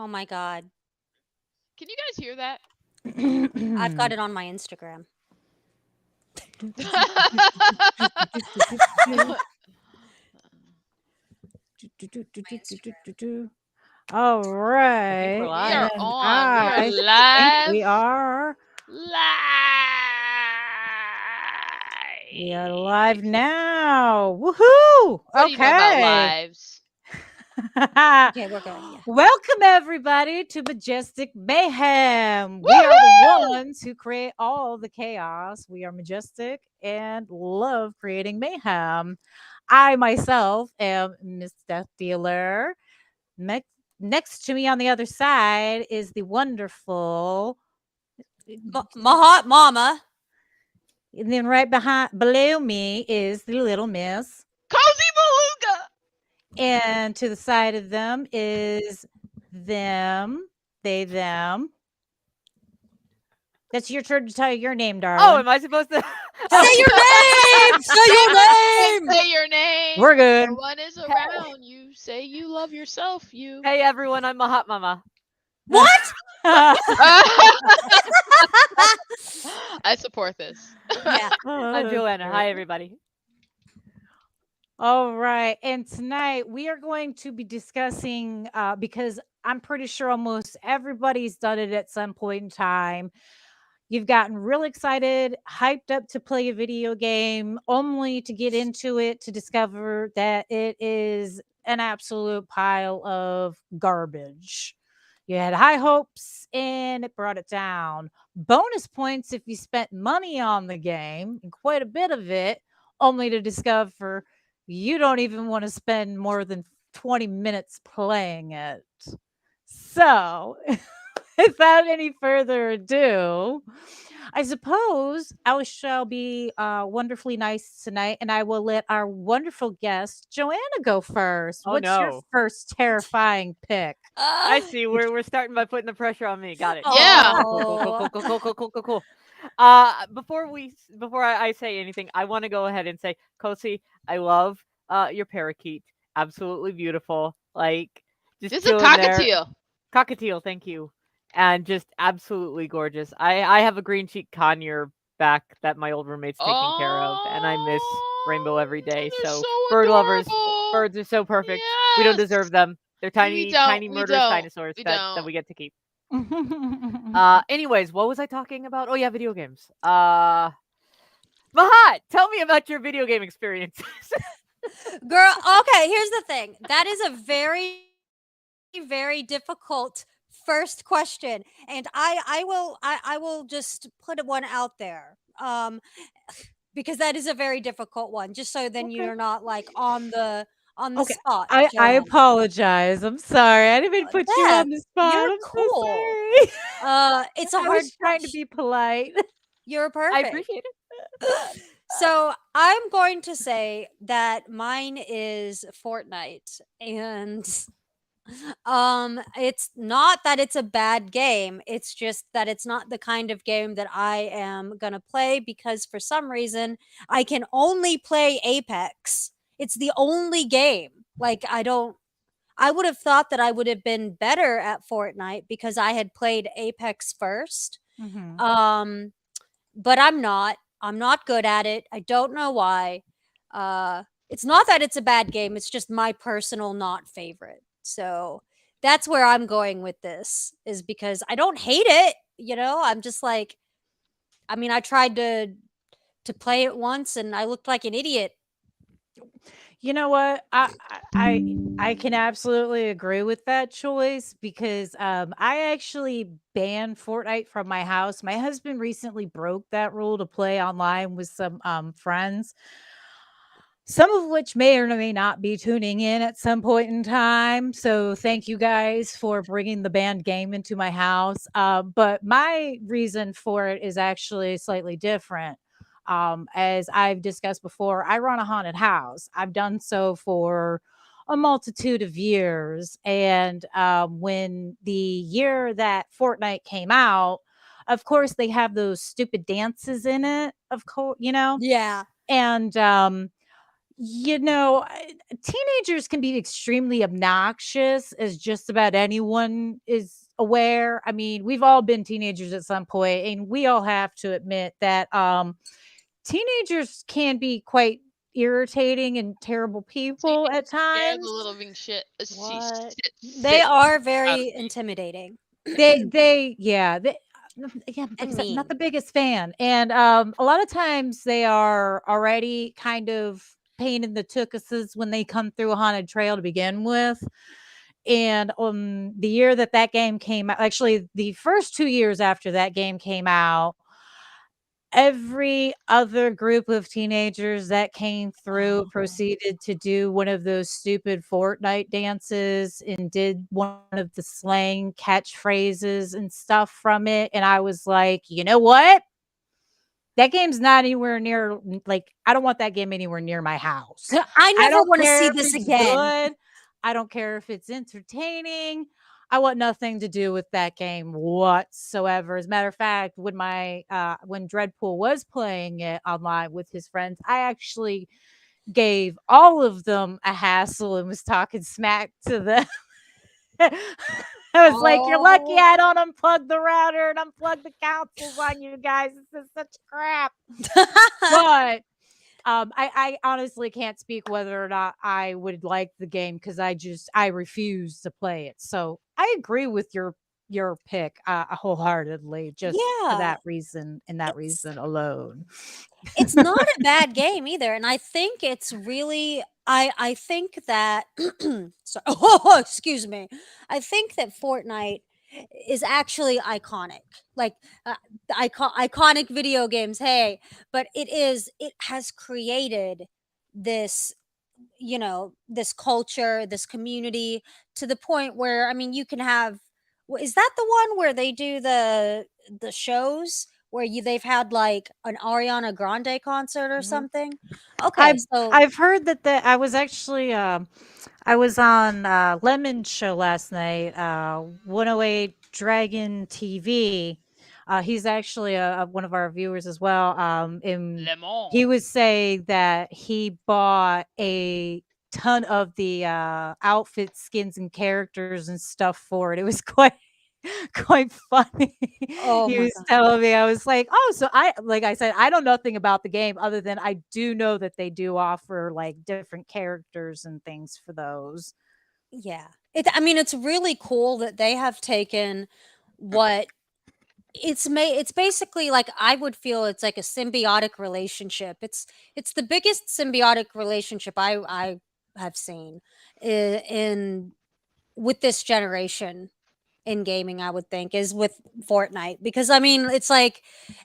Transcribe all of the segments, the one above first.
Oh my God. Can you guys hear that? I've got it on my Instagram. All I think we're right. We are live. And on. We are I think we live. are. We are live Live. now. Woohoo! What do you know about Okay. lives? Okay, we're good. Yeah. Welcome everybody to Majestic Mayhem. We are the Woohoo! ones who create all the chaos. We are majestic and love creating mayhem. I myself am Miss Death Dealer. Ne- Next to me on the other side is the wonderful, My hot mama. and then right below me is the little miss. Cozy Beluga. And to the side of them is them, them. That's your turn to tell your name, Oh, darling. am I supposed to? Say your name. Say your name. Say your name. We're good. No one is around you. Say you love yourself. You. Hey everyone, I'm a hot mama. What? I support this. Yeah. I'm Joanna. Hi everybody. All right. And tonight we are going to be discussing, because I'm pretty sure almost everybody's done it at some point in time. You've gotten real excited, hyped up to play a video game, only to get into it to discover that it is an absolute pile of garbage. You had high hopes and it brought it down. Bonus points if you spent money on the game, and quite a bit of it, only to discover you don't even want to spend more than 20 minutes playing it. So, without any further ado, I suppose I shall be wonderfully nice tonight, and I will let our wonderful guest Joanna go first. Oh What's your no. first terrifying pick? I see. We're starting by putting the pressure on me. Got it. Yeah. Cool. Before I say anything, I want to go ahead and say, Kosi, I love your parakeet. Absolutely beautiful. Like just This is a chilling there. cockatiel. Cockatiel, thank you. And just absolutely gorgeous. I have a green cheek conure back that my old roommate's taking care of, and I miss Rainbow every day. They're So so bird lovers, adorable. birds are so perfect. We don't Yes. deserve them. They're tiny, tiny We murderous don't. dinosaurs We that don't. we get to keep. Mm-hmm. Anyways, what was I talking about? Oh yeah, video games. Mahat, tell me about your video game experiences. Girl, okay, here's the thing. That is a very, very difficult first question. And I will just put one out there. Because that is a very difficult one, just so then Okay. you're not like on the Okay. spot, I Joanna. apologize. I'm sorry. I didn't mean to put you Beth, on the spot. you're I'm so cool. sorry. It's a I hard was trying to question. be polite. You're I perfect. appreciate it. So I'm going to say that mine is Fortnite, and it's not that it's a bad game, it's just that it's not the kind of game that I am gonna play because for some reason I can only play Apex. It's the only game. Like I would have thought that I would have been better at Fortnite because I had played Apex first. Mhm. Um but I'm not. I'm not good at it. I don't know why. It's not that it's a bad game. It's just my personal not favorite. So that's where I'm going with this. Is because I don't hate it. I'm just like, I mean, I tried to play it once and I looked like an idiot. You know what? I can absolutely agree with that choice because I actually banned Fortnite from my house. My husband recently broke that rule to play online with some friends, some of which may or may not be tuning in at some point in time. So thank you guys for bringing the banned game into my house. But my reason for it is actually slightly different. As I've discussed before, I run a haunted house. I've done so for a multitude of years. And when the year that Fortnite came out, of course, they have those stupid dances in it, of course, Yeah. and Teenagers can be extremely obnoxious, as just about anyone is aware. I mean, we've all been teenagers at some point, and we all have to admit that teenagers can be quite irritating and terrible people at Teenagers scare the times. living What? They shit are out of very me. intimidating Yeah, like I and said, not mean. the biggest fan. And a lot of times they are already kind of pain in the tuchuses when they come through a haunted trail to begin with. And the year that that game came out, actually the first 2 years after that game came out, every other group of teenagers that came through Oh. proceeded to do one of those stupid Fortnite dances and did one of the slang catchphrases and stuff from it. And I was like, you know what? That game's not anywhere near, like, I don't want that game anywhere near my house. I I never don't want to see care if this it's again. good. I don't care if it's entertaining. I want nothing to do with that game whatsoever. As a matter of fact, when Dreadpool was playing it online with his friends, I actually gave all of them a hassle and was talking smack to them. I was like, "You're lucky Oh. I don't unplug the router and unplug the consoles on you guys. This is such crap." But I honestly can't speak whether or not I would like the game because I refuse to play it. So I agree with your pick wholeheartedly, just for Yeah. that reason and that It's reason alone. it's not a bad game either, and I think it's really I think that so oh, excuse me. I think that Fortnite is actually iconic. Like the iconic video games, hey, but it has created this this culture, this community to the point where I mean, you can have is that the one where they do the shows where they've had like an Ariana Grande concert or Mhm. something? Okay, I've so I've heard that I was actually I was on Lemon's show last night, 108 Dragon TV. He's actually one of our viewers as well. And Lemon. he would say that he bought a ton of the outfits, skins, and characters and stuff for it. It was quite quite funny. oh He my was god. telling me, I was like, "Oh, so I like I said, I know nothing about the game other than I do know that they do offer like different characters and things for those." Yeah. I mean, it's really cool that they have taken what it's basically like I would feel it's like a symbiotic relationship. It's the biggest symbiotic relationship I have seen in with this generation in gaming, I would think, is with Fortnite because I mean, it's like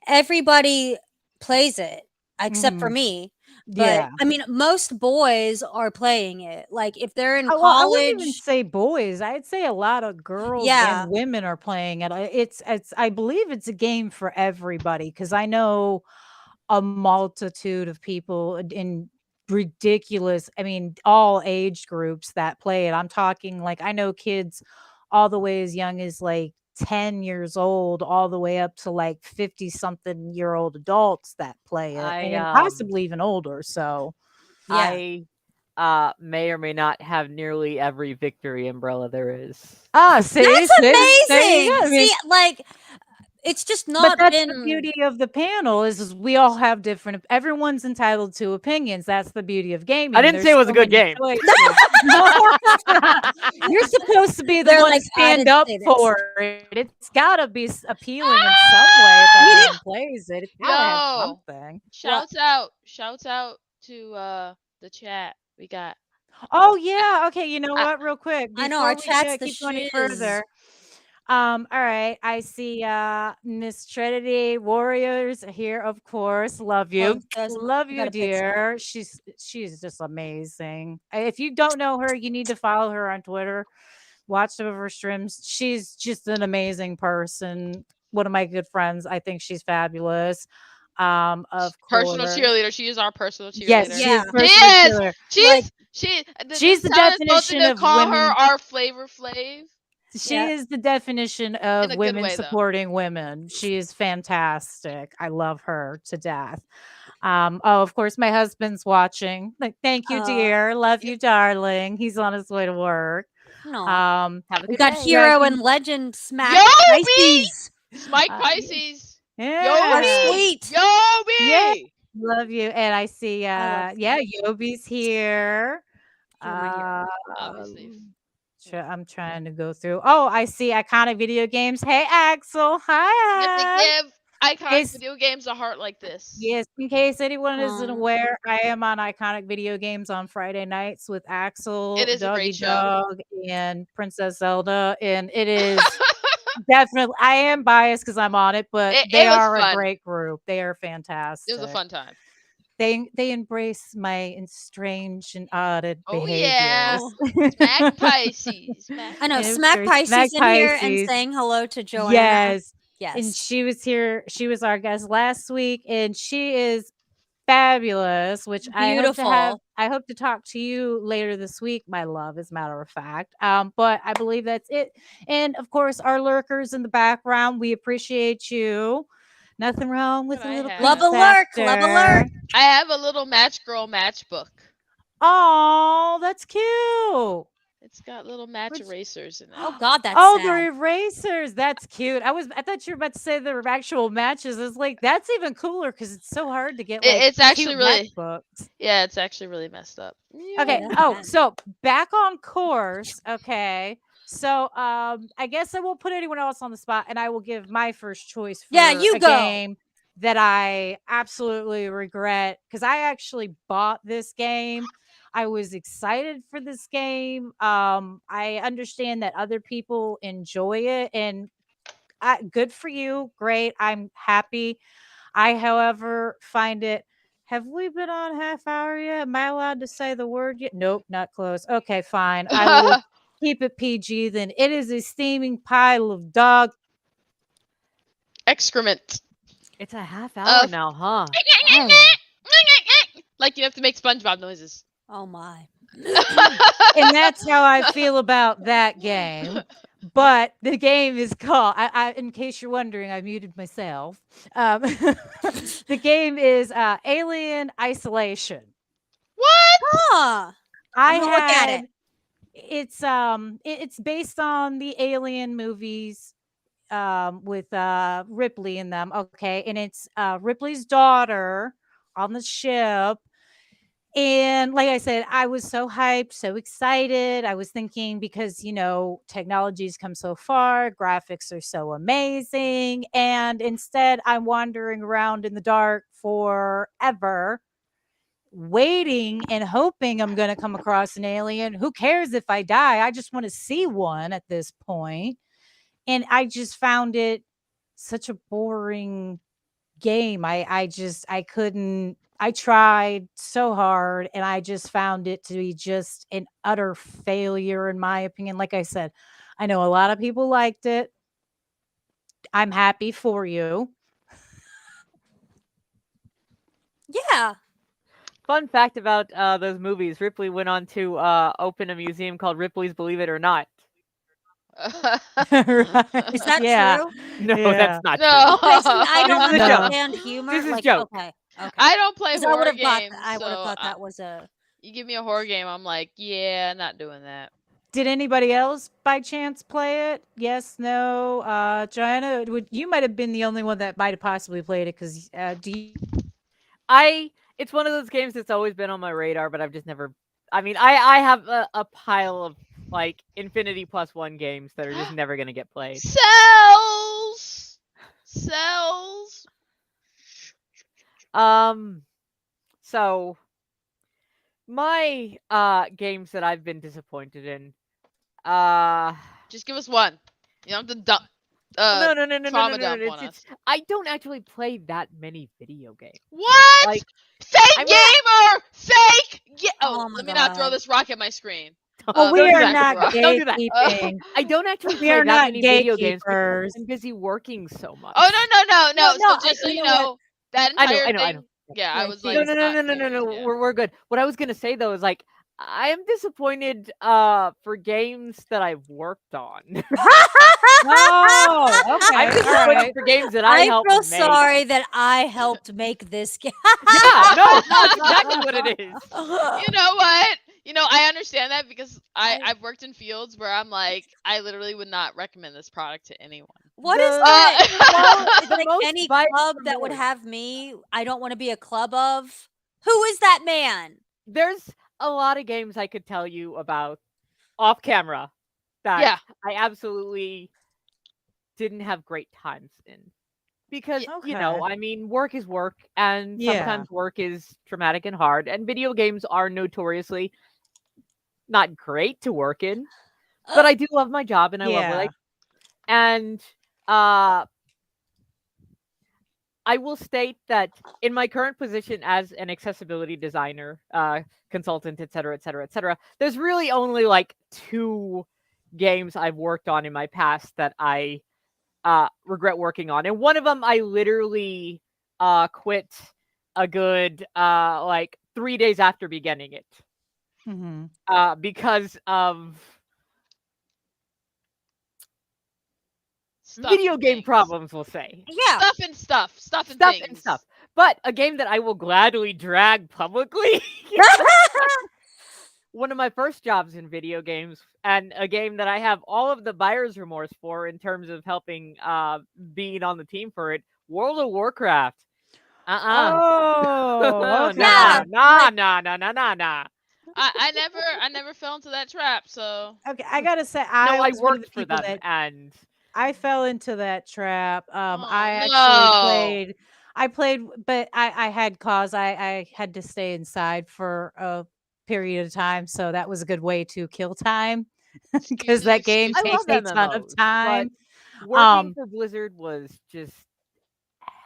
everybody plays it except for Mhm. me. But Yeah. I mean, most boys are playing it. Like if they're in Well, I wouldn't even college, say boys. I'd say a lot of girls and yeah, women are playing it. It's I believe it's a game for everybody because I know a multitude of people in ridiculous, I mean, all age groups that play it. I'm talking like I know kids all the way as young as like 10 years old, all the way up to like 50 something year old adults that play it, I and possibly even older. So, yeah. I may or may not have nearly every victory umbrella there is. see, That's there you amazing. go. I mean, See, like it's just but not that's the been beauty of the panel is we all have different everyone's entitled to opinions. That's the beauty of I gaming. didn't say There's it was a so good many game. choices. You're supposed to be the they're one to like, "I stand didn't up say this." for it. It's gotta be appealing in some way if You did everyone plays it. It's gotta have Yo, something. what? shouts out to the chat. We got Oh yeah. Okay. You know I, what? Real quick, I know our before we chat's the keep going any shiz. further, all right. I see Miss Trinity Warriors here, of course. Love Oh, you. Love I you, got a picture. dear. She's just amazing. If you don't know her, you need to follow her on Twitter. Watch some of her streams. She's just an amazing person. One of my good friends. I think she's fabulous. Of personal course. cheerleader. She is our personal Yes, cheerleader. she is Yeah, She personal is. killer. like This She's the town is voted definition to of call her women. our Flavor Flav She yeah, is the definition in of a good women way though. supporting women. She is fantastic. I love her to death. Of course, my husband's watching. Like, thank you, dear. Love you, darling. He's on his way to work. No. Um, Have a We good got day. Hero can- and Legend Smack Yo, me! Pisces. Smite Uh, Pisces. yeah. Yobi! sweet. Yeah. Yobi! Love you. And I see, I love yeah, Yobi's here. You're my hero. Obviously. I'm trying to go through. Oh, I see iconic video games. Hey, Axel. Hi. Give iconic Yes. video games a heart like this. Yes, in case anyone isn't Aw. aware, I am on Iconic Video Games on Friday nights with Axel, It is a Doggy great show. Dog, and Princess Zelda, and it is definitely. I am biased because I'm on it, but It they was are a fun. great group. They are It fantastic. was a fun time. They embrace my estranged and odded Oh yeah. behaviors. Smack Pisces. I know. And it was Smack very Pisces Smack in here and Pisces. saying hello to Joanna. Yes. Yes. And she was here. She was our guest last week, and she is fabulous. Which I hope to have. Beautiful. I hope to talk to you later this week, my love. As a matter of fact, but I believe that's it. And of course, our lurkers in the background, we appreciate you. Nothing wrong with What a I little have. Love a lurk. Love a lurk. I have a little match girl matchbook. Oh, that's cute. It's got little match Which- erasers in it. Oh God, that's Oh, sad. the erasers. That's cute. I thought you were about to say there were actual matches. It's like that's even cooler because it's so hard to get like It's actually cute really- matchbooks. Yeah, it's actually really messed up. Okay. that's Oh, bad. so back on course. Okay. So I guess I won't put anyone else on the spot, and I will give my first choice for Yeah, you a go. game that I absolutely regret because I actually bought this game. I was excited for this game. I understand that other people enjoy it, and good for you. Great. I'm happy. I, however, find it. Have we been on half hour yet? Am I allowed to say the word yet? Nope, not close. Okay, fine. I will keep it PG then. It is a steaming pile of dog. Excrement. It's a half hour Uh, now, huh? Like you have to make SpongeBob noises. Oh my. And that's how I feel about that game. But the game is called, in case you're wondering, I muted myself. The game is Alien Isolation. What? Huh. I I'm gonna look at had it. It's based on the Alien movies with Ripley in them. Okay, and it's Ripley's daughter on the ship. And like I said, I was so hyped, so excited. I was thinking because, technology's come so far, graphics are so amazing. And instead, I'm wandering around in the dark forever, waiting and hoping I'm going to come across an alien. Who cares if I die? I just want to see one at this point. And I just found it such a boring game. I couldn't. I tried so hard and I just found it to be just an utter failure in my opinion. Like I said, I know a lot of people liked it. I'm happy for you. Yeah. Fun fact about those movies: Ripley went on to open a museum called Ripley's Believe It or Not. Right. Is that Yeah. true? No, Yeah. that's not No. true. Okay, see, I don't This is a joke. understand humor. This is a like, joke. okay. Okay. I don't play 'Cause I would horror have thought games. I would have so thought that was a you give me a horror game, I'm like, yeah, not doing that. Did anybody else by chance play it? Yes, no. Joanna, you might have been the only one that might have possibly played it because do you? It's one of those games that's always been on my radar, but I've just never. I mean, I have a pile of like Infinity Plus One games that are just never gonna get played. Cells. So my games that I've been disappointed in. Just give us one. You don't have to dump. No. trauma dump on It's, us. I don't actually play that many video games. What? Like, Fake I'm gamer! Fake! Oh my let me not throw God. this rock at my screen. Oh, we don't do are that. not Don't do that. gatekeeping. I don't actually We play are that not many video games because gatekeepers. I'm busy working so much. Oh no! No, So just so you you know what? know, that I know, entire I know, I thing. know. Yeah, I Yeah, was see, like, No. not serious, yeah. We're good. What I was gonna say though is like I am disappointed for games that I've worked on. Oh, I'm okay. All disappointed right. for games that I I helped feel make. sorry that I helped make this game. Yeah, no, that's exactly what it is. You know what? I understand that because I've worked in fields where I'm like, I literally would not recommend this product to anyone. What is The- that? Uh, It's the like most any buyer's club that would remorse. have me. I don't want to be a club of. Who is that man? There's a lot of games I could tell you about off camera that Yeah. I absolutely didn't have great times in. Because, Okay. I mean, work is work, and Yeah. sometimes work is traumatic and hard, and video games are notoriously not great to work in. But I do love my job, and I love what I Yeah. and I will state that in my current position as an accessibility designer, consultant, et cetera, et cetera, et cetera, there's really only like 2 games I've worked on in my past that I regret working on. And one of them I literally quit a good like 3 days after beginning it Hmm. because of Stuff video and game things. problems, we'll say. Yeah. Stuff and stuff. Stuff and Stuff things. and stuff. But a game that I will gladly drag publicly. One of my first jobs in video games, and a game that I have all of the buyer's remorse for in terms of helping being on the team for it, World of Warcraft. Oh, okay. Yeah, Nah. I never fell into that trap, so Okay, I gotta say, No, I I was one of the worked for people them, that and I fell into that trap. oh I actually no. played, but I had cause. I had to stay inside for a period of time, so that was a good way to kill time because that game I takes love a ton of MMOs, but time. working Um, for Blizzard was just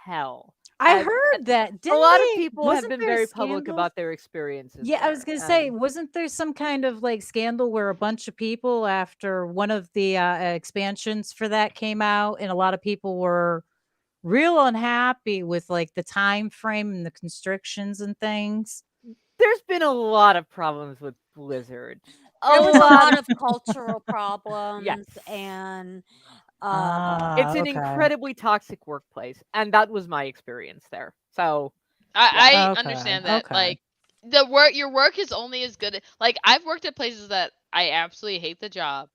hell. I As heard that. a Didn't lot of they? people have Wasn't been there a very public scandal? about their experiences Yeah, I was there, gonna say, and wasn't there some kind of like scandal where a bunch of people after one of the expansions for that came out, and a lot of people were real unhappy with like the time frame and the constrictions and things. there's been a lot of problems with Blizzard. there was a lot lot of cultural yes. problems and It's an Okay. incredibly toxic workplace, and that was my experience there. So, I Okay. understand that. Okay. Like your work is only as good. Like I've worked at places that I absolutely hate the job,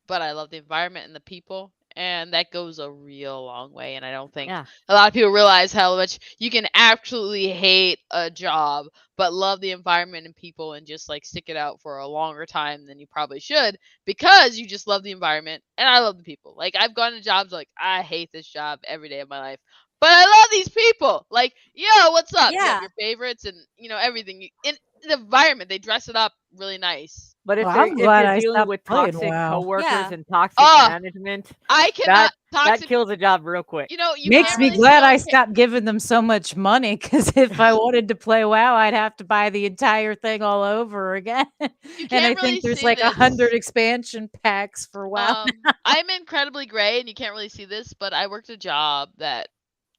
but I love the environment and the people, and that goes a real long way. And I don't think yeah. a lot of people realize how much you can absolutely hate a job, but love the environment and people, and just like stick it out for a longer time than you probably should because you just love the environment and I love the people. Like I've gone to jobs like I hate this job every day of my life. But I love these people. Like, yo, what's up? You have yeah. your favorites and everything. In the environment, they dress it up really nice. But Well, I'm if glad you're I dealing stopped with playing toxic WoW. coworkers Yeah. and toxic Oh, management, I cannot that toxic. kills a job real quick. You Makes can't me really glad I see stopped giving them so much money because if I wanted to play WoW, I'd have to buy the entire thing all over again. You And I can't really think there's see like 100 this. expansion packs for WoW. I'm incredibly gray, and you can't really see this, but I worked a job that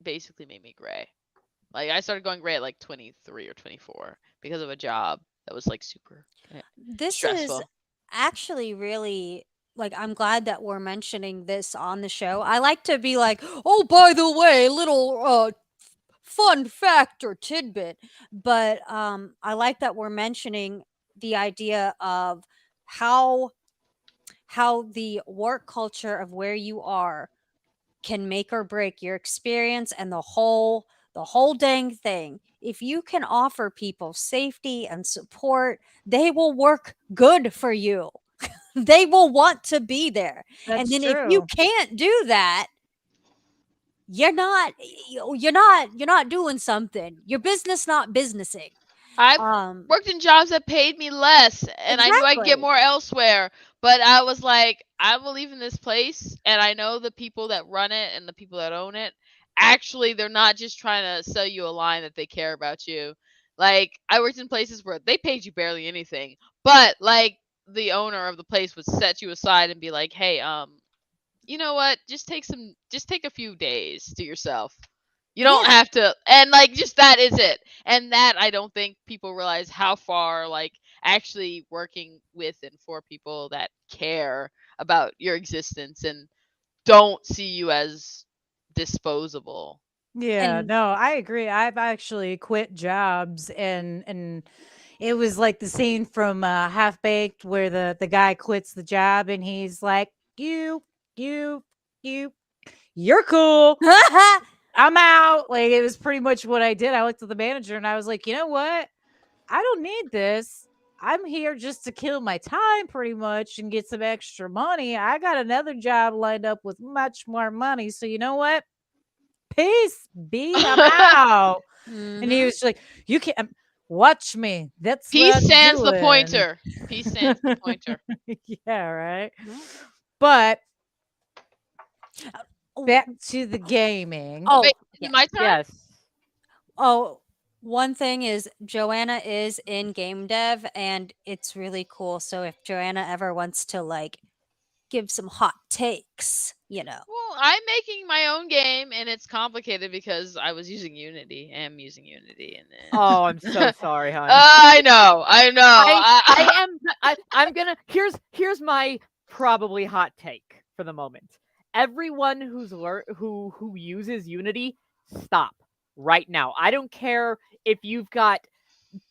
basically made me gray. Like I started going gray at like 23 or 24 because of a job that was like super This is stressful. actually really like I'm glad that we're mentioning this on the show. I like to be like, "Oh, by the way, little fun fact or tidbit." But I like that we're mentioning the idea of how the work culture of where you are can make or break your experience and the whole dang thing. If you can offer people safety and support, they will work good for you. They will want to be there. And That's then if you true. can't do that, you're not doing something. Your business not businessing. I've Um worked in jobs that paid me less, and I knew I could get exactly. more elsewhere. But I was like, I will leave in this place, and I know the people that run it and the people that own it. Actually, they're not just trying to sell you a line that they care about you. Like I worked in places where they paid you barely anything, but like the owner of the place would set you aside and be like, "Hey, you know what? Just take a few days to yourself. You don't Yeah. have to." And like just that is it. And that I don't think people realize how far like actually working with and for people that care about your existence and don't see you as disposable. Yeah, And no, I agree. I've actually quit jobs and it was like the scene from Half Baked where the guy quits the job and he's like, you, you, you, you're cool. I'm out. Like it was pretty much what I did. I looked at the manager and I was like, you know what? I don't need this. I'm here just to kill my time pretty much and get some extra money. I got another job lined up with much more money. So you know what? Peace, B. I'm out. And he Mhm. was like, you can't watch me. That's what Peace I'm sans the doing. pointer. Peace sans the pointer. Yeah, right. Mhm. But Oh, back to the gaming. oh, Wait, is yeah. it my turn? Yes. Oh, one thing is Joanna is in game dev and it's really cool. So if Joanna ever wants to like give some hot takes, Well, I'm making my own game, and it's complicated because I was using Unity. I am using Unity, and then Oh, I'm so sorry, hon. I know. I'm gonna here's my probably hot take for the moment. Everyone who uses Unity, stop right now. I don't care if you've got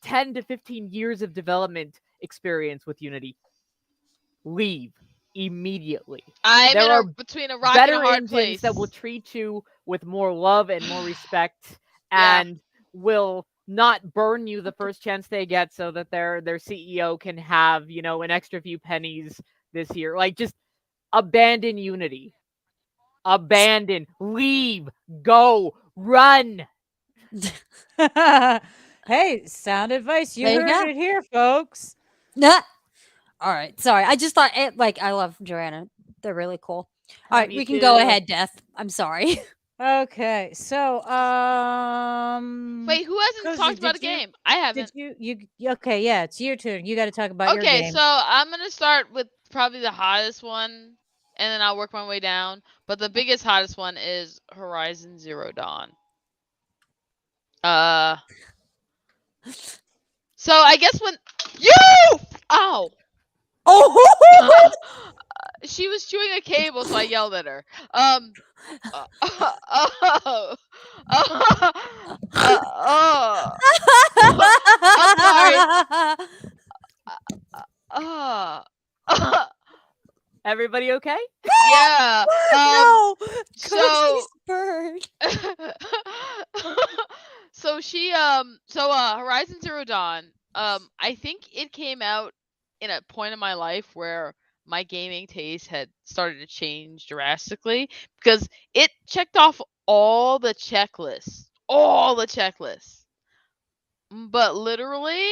10 to 15 years of development experience with Unity. Leave immediately. I'm There are between a rock and a better hard engines place. that will treat you with more love and more respect Yeah. and will not burn you the first chance they get so that their CEO can have, an extra few pennies this year. Like just abandon Unity. Abandon, leave, go, run. Hey, sound advice. You There you heard go. it here, folks. Nah. All right. Sorry. I just thought I love Joanna. They're really cool. All right, Me we can go too. ahead, Death. I'm sorry. Okay, so Wait, who hasn't Cozy, talked about a did you game? I did haven't. you okay, yeah, it's your turn. You got to talk about your Okay, game. so I'm gonna start with probably the hottest one, and then I'll work my way down. But the biggest, hottest one is Horizon Zero Dawn. So I guess when ow. Oh, She was chewing a cable, so I yelled at her. Oh, I'm sorry. Everybody okay? Yeah. No, So Cozy's bird. so Horizon Zero Dawn, I think it came out in a point in my life where my gaming taste had started to change drastically because it checked off all the checklists. But literally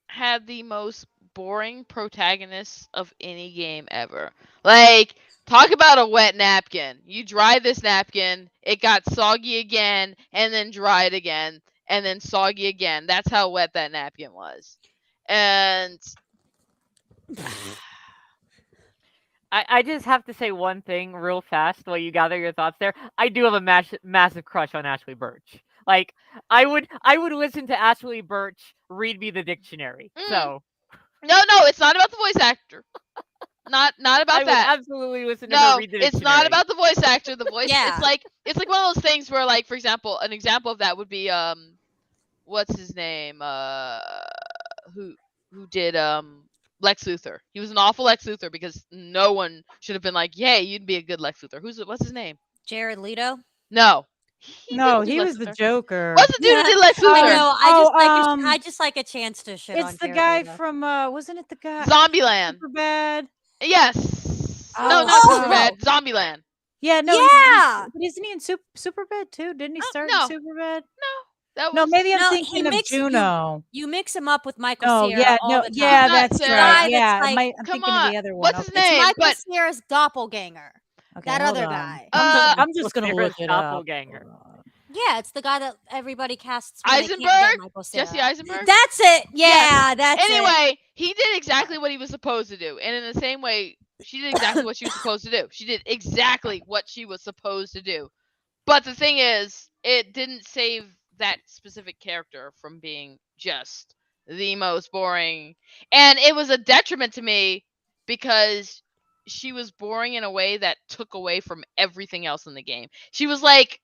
had the most boring protagonist of any game ever. Like, talk about a wet napkin. You dry this napkin, it got soggy again, and then dried again, and then soggy again. That's how wet that napkin was. And I just have to say one thing real fast while you gather your thoughts there. I do have a massive crush on Ashley Birch. Like I would listen to Ashley Birch read me the dictionary. So no, it's not about the voice actor. Not about I that. would absolutely listen to her read the dictionary. It's not about the voice actor. The voice. Yeah. It's like one of those things where, like, for example, an example of that would be what's his name? Who did Lex Luthor? He was an awful Lex Luthor because no one should have been like, "Yay, you'd be a good Lex Luthor." What's his name? Jared Leto. No. No, didn't do he Lex was the Luthor. Joker. What's the dude who did Lex I Luthor? know. I just like a chance to shit on It's the Jared guy Leto. from wasn't it the guy Zombieland. Superbad? Yes. Oh, No, not oh, Superbad. Zombieland. Yeah, no. Yeah. But isn't he in Superbad too? Didn't he start no. in Superbad? That was No, maybe I'm No, thinking of you Juno. mix him up with Michael No, Cera yeah, all no, the time. yeah, Not that's Sarah. right. Guy Yeah, that's like, I'm come thinking of the on. other one. What's his Okay. It's name? Michael But Cera's doppelganger. Okay, That hold other on. guy. I'm just gonna Sarah's look it up. doppelganger. Hold on. Yeah, it's the guy that everybody casts when they can't get Eisenberg? Michael Cera. Jesse Eisenberg? That's it. Yeah, Yes. that's it. Anyway, he did exactly what he was supposed to do. And in the same way, she did exactly what she was supposed to do. She did exactly what she was supposed to do. But the thing is, it didn't save that specific character from being just the most boring. And it was a detriment to me because she was boring in a way that took away from everything else in the game. She was like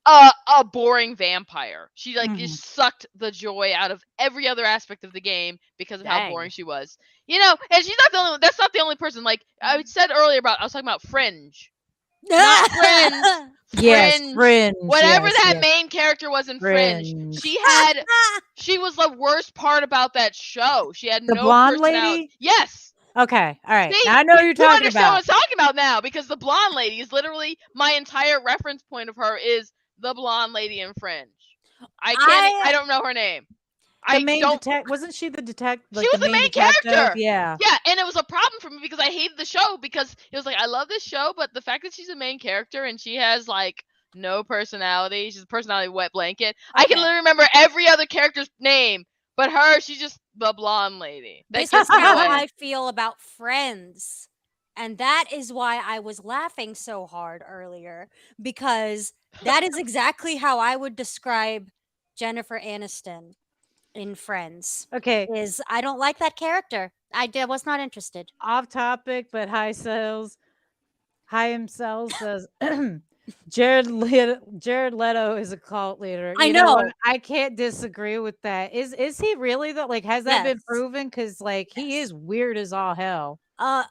a boring vampire. She like just sucked the joy out of every other aspect of the game because of how Dang. boring she was. And she's not the only. That's not the only person. Like I said earlier I was talking about Fringe, not Friends. Yes, Fringe. Fringe. Whatever yes, that yes. main character was in Fringe, Fringe. she was the worst part about that show. She had The no blonde personality. lady? Yes. Okay, all right. See, Now I know what you're you talking understand what about. I'm talking about now because the blonde lady is literally my entire reference point of her is the blonde lady in Fringe. I don't know her name. The main detective wasn't she the detective? She Like was the the main main detective? character. Yeah. Yeah, and it was a problem for me because I hated the show because it was like I love this show, but the fact that she's the main character and she has like no personality, she's a personality wet blanket. I can Okay. literally remember every other character's name, but her, she's just the blonde lady. That This is gets me how away. I feel about Friends. And that is why I was laughing so hard earlier because that is exactly how I would describe Jennifer Aniston in Friends. Okay. Is I don't like that character. Was not interested. Off topic, but High himself says Jared Leto is a cult leader. I You know what? know. I can't disagree with that. Is he really though? Like, has that been Yes. proven? Because like he Yes. is weird as all hell. Uh,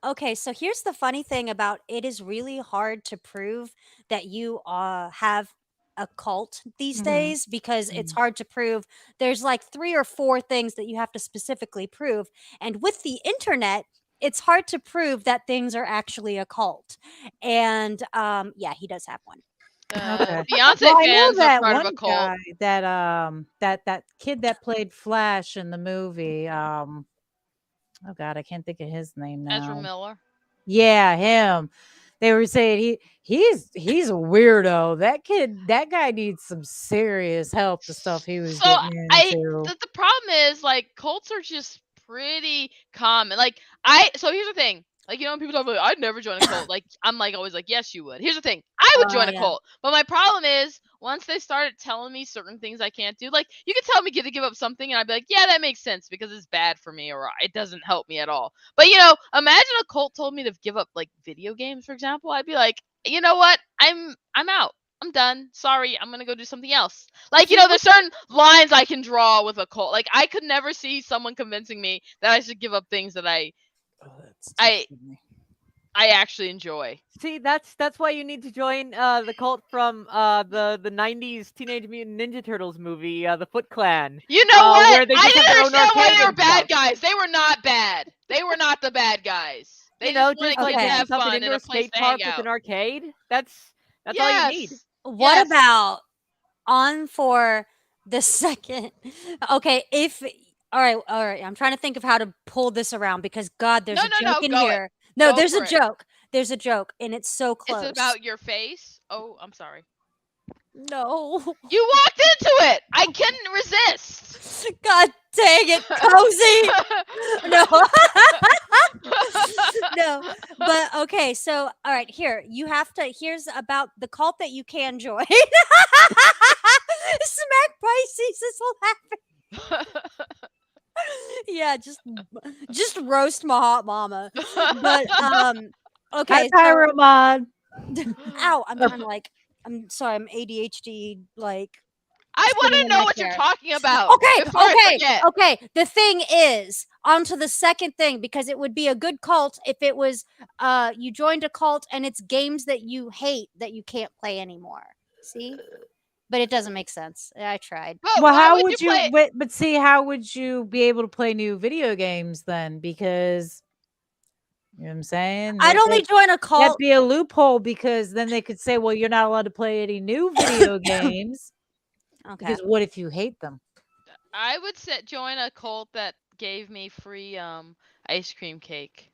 okay, so here's the funny thing about it is really hard to prove that you have a cult these Mhm. days because it's Mhm. hard to prove. There's like 3 or 4 things that you have to specifically prove. And with the internet, it's hard to prove that things are actually a cult. And yeah, he does have one. Okay. Beyonce Well, I know fans are that part of one a cult. guy that kid that played Flash in the movie. Oh God, I can't think of his name Ezra now. Miller. Yeah, him. They were saying he's a weirdo. That guy needs some serious help. The stuff he was So getting into. the problem is like cults are just pretty common. So here's the thing. Like when people talk about I'd never join a cult. Like I'm like always like yes you would. Here's the thing. I would join a Yeah. cult. But my problem is once they started telling me certain things I can't do. Like you could tell me to give up something and I'd be like yeah that makes sense because it's bad for me or it doesn't help me at all. But imagine a cult told me to give up like video games for example. I'd be like you know what I'm out. I'm done. Sorry, I'm gonna go do something else. Like, there's certain lines I can draw with a cult. Like, I could never see someone convincing me that I should give up things that I actually enjoy. See, that's why you need to join the cult from the '90s Teenage Mutant Ninja Turtles movie, the Foot Clan. You know what? Where they I just didn't have their own understand why arcade they were and bad stuff. guys. They were not bad. They were not the bad guys. They Just wanted like kids to Okay. have up an fun and indoor a place skate to park hang with out. an arcade. That's all you need. Yes. What Yes. about on for the second? Okay, if all right. I'm trying to think of how to pull this around because God, there's No, a no, joke no. in Go it. here. No, Go there's a for it. joke. There's a joke, and it's so close. It's about your face. Oh, I'm sorry. No. You walked into it. I couldn't resist. God dang it, Cozy. No. No. But okay, so all right, here's about the cult that you can join. Smack Pisces is laughing. Yeah, just roast my hot mama. But okay, Hi, so Ramon. ow, I'm sorry, I'm ADHD like I want sitting to in know my what you're chair. talking about. Okay, Before I forget. okay. The thing is, on to the second thing because it would be a good cult if it was you joined a cult and it's games that you hate that you can't play anymore. See? But it doesn't make sense. I tried. But Well, why how would would you play? but see, how would you be able to play new video games then? Because you know what I'm saying? I'd only join a That'd cult. be a loophole because then they could say, well, you're not allowed to play any new video games. Okay. Because what if you hate them? I would join a cult that gave me free ice cream cake.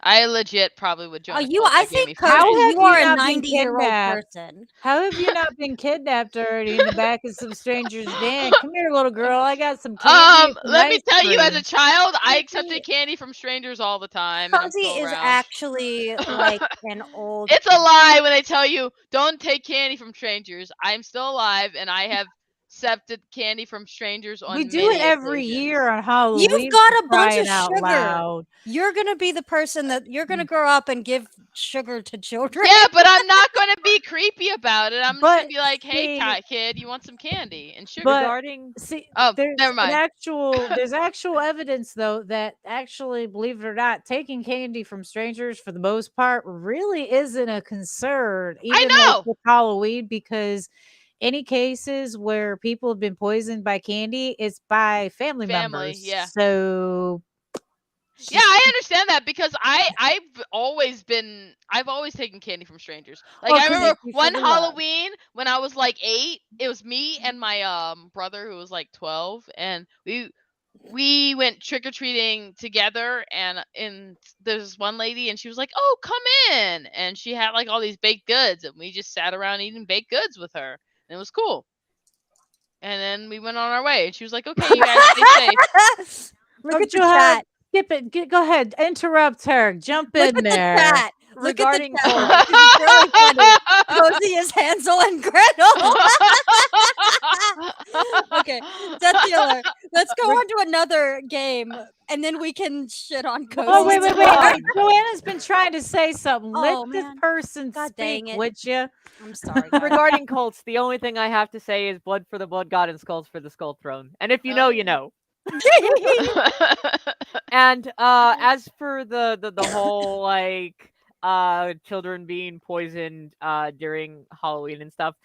I legit probably would join a you, cult I that gave me think, free How Cody, have candy. you you are a not been 90-year-old kidnapped? person. How have you not been kidnapped already in the back of some stranger's van? Come here, little girl. I got some candy and some Let me ice tell you, as a cream. child, I Cody, accepted candy from strangers all the time, and I'm Cody still is around. actually like an old. It's a lie when they tell you don't take candy from strangers. I'm still alive, and I have accepted candy from strangers We on do it many every year occasions. on You've Halloween got for a bunch of crying out sugar. loud. You're gonna be the person that you're gonna grow up and give sugar to children. Yeah, but I'm not going to be creepy about it. I'm just going But to be like, "Hey, see, kid, you want some candy and sugar?" but Regarding see, Oh, there's never an mind. actual evidence though that actually, believe it or not, taking candy from strangers for the most part really isn't a concern, I even like know. with Halloween, because any cases where people have been poisoned by candy, it's by family Family, members. yeah. So Yeah, I understand that because I've always taken candy from strangers. Like oh, I because remember you for one the love. Halloween when I was like 8, it was me and my brother who was like 12, and we went trick or treating together, and there's this one lady, and she was like, "Oh, come in," and she had like all these baked goods, and we just sat around eating baked goods with her, and it was cool. And then we went on our way, and she was like, "Okay, you guys stay safe." Look Oh, at the Joanna, chat. skip it. Go ahead. Interrupt her. Jump Look in at the there. chat. Look at the regarding chat cults, because it's really funny. Cozy is Hansel and Gretel. Okay, Dealer, let's go Re- on to another game, and then we can shit on Oh, Cozy's wait. more. Joanna's been trying to say something. Let Oh this man, person God speak, dang it! would you? I'm sorry, guys. regarding cults, the only thing I have to say is blood for the blood god and skulls for the skull throne. And if you know, you know. And as for the whole like children being poisoned during Halloween and stuff,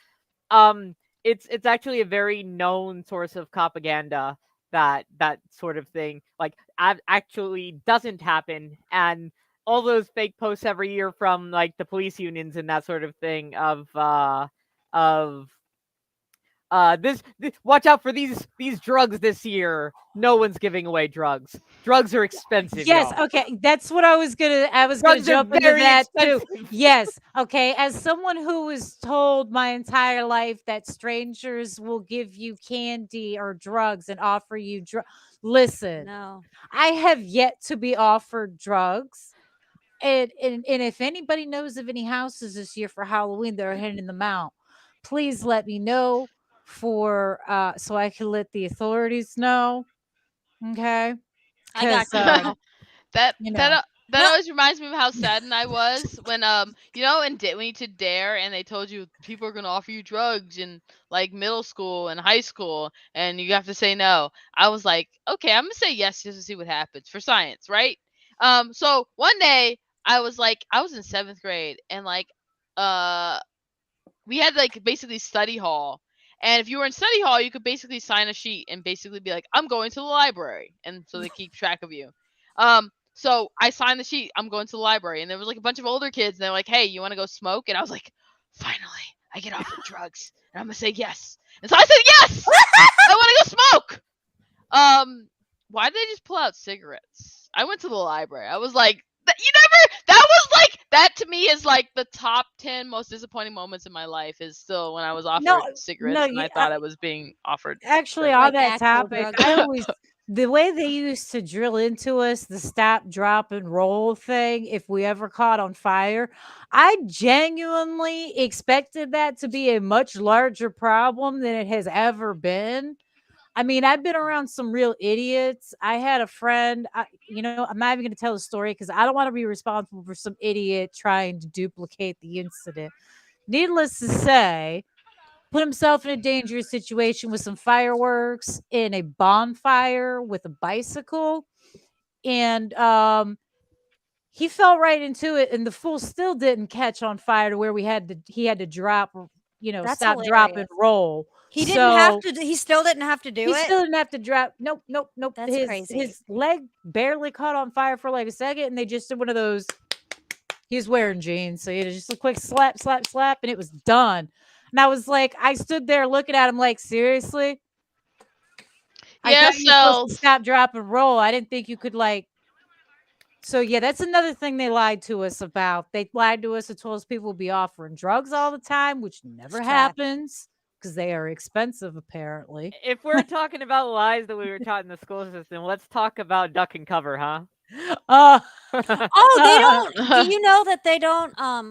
um it's actually a very known source of propaganda that that sort of thing like actually doesn't happen, and all those fake posts every year from like the police unions and that sort of thing of watch out for these drugs this year. No one's giving away drugs. Drugs are expensive, Yes, y'all. okay. That's what I was gonna Drugs are jump into very that too. expensive. Yes, okay. As someone who was told my entire life that strangers will give you candy or drugs and offer you listen, No, I have yet to be offered drugs. And if anybody knows of any houses this year for Halloween that are handing them out, please let me know for so I can let the authorities know. Okay. I got Because you, girl. that you that know. that No, always reminds me of how saddened I was when when you took Dare and they told you people are gonna offer you drugs in like middle school and high school and you have to say no. I was like, okay, I'm gonna say yes just to see what happens for science, right? So one day I was in 7th grade, and uh we had like basically study hall. And if you were in study hall, you could basically sign a sheet and basically be like, I'm going to the library. And so they keep track of you. So I signed the sheet, I'm going to the library. And there was like a bunch of older kids, and they're like, hey, you want to go smoke? And I was like, finally, I get offered drugs. And I'm going to say yes. And so I said, yes, I want to go smoke. Why did they just pull out cigarettes? I went to the library. I was like, that was like, that to me is like the top 10 most disappointing moments in my life is still when I was No, offered cigarettes and I thought I was being offered actually, drugs. on like that actual topic, drugs. I always the way they used to drill into us the stop, drop, and roll thing, if we ever caught on fire, I genuinely expected that to be a much larger problem than it has ever been. I mean, I've been around some real idiots. I had a friend, I'm not even going to tell the story because I don't want to be responsible for some idiot trying to duplicate the incident. Needless to say, put himself in a dangerous situation with some fireworks in a bonfire with a bicycle. And he fell right into it, and the fool still didn't catch on fire to where he had to drop, That's stop, drop, and hilarious. roll. He didn't have So to. He still didn't have to do he it. still didn't have to drop. Nope, nope, nope. That's His crazy. leg barely caught on fire for like a second, and they just did one of those. He was wearing jeans, so he did just a quick slap, slap, slap, and it was done. And I was like, I stood there looking at him like, seriously? I Yeah, thought you were supposed so to stop, drop, and roll. I didn't think you could like So yeah, that's another thing they lied to us about. They lied to us and told us people would be offering drugs all the time, which never Trash. happens because they are expensive apparently. If we're talking about lies that we were taught in the school system, let's talk about duck and cover, huh? Uh, Oh, they don't. Do you know that they don't? I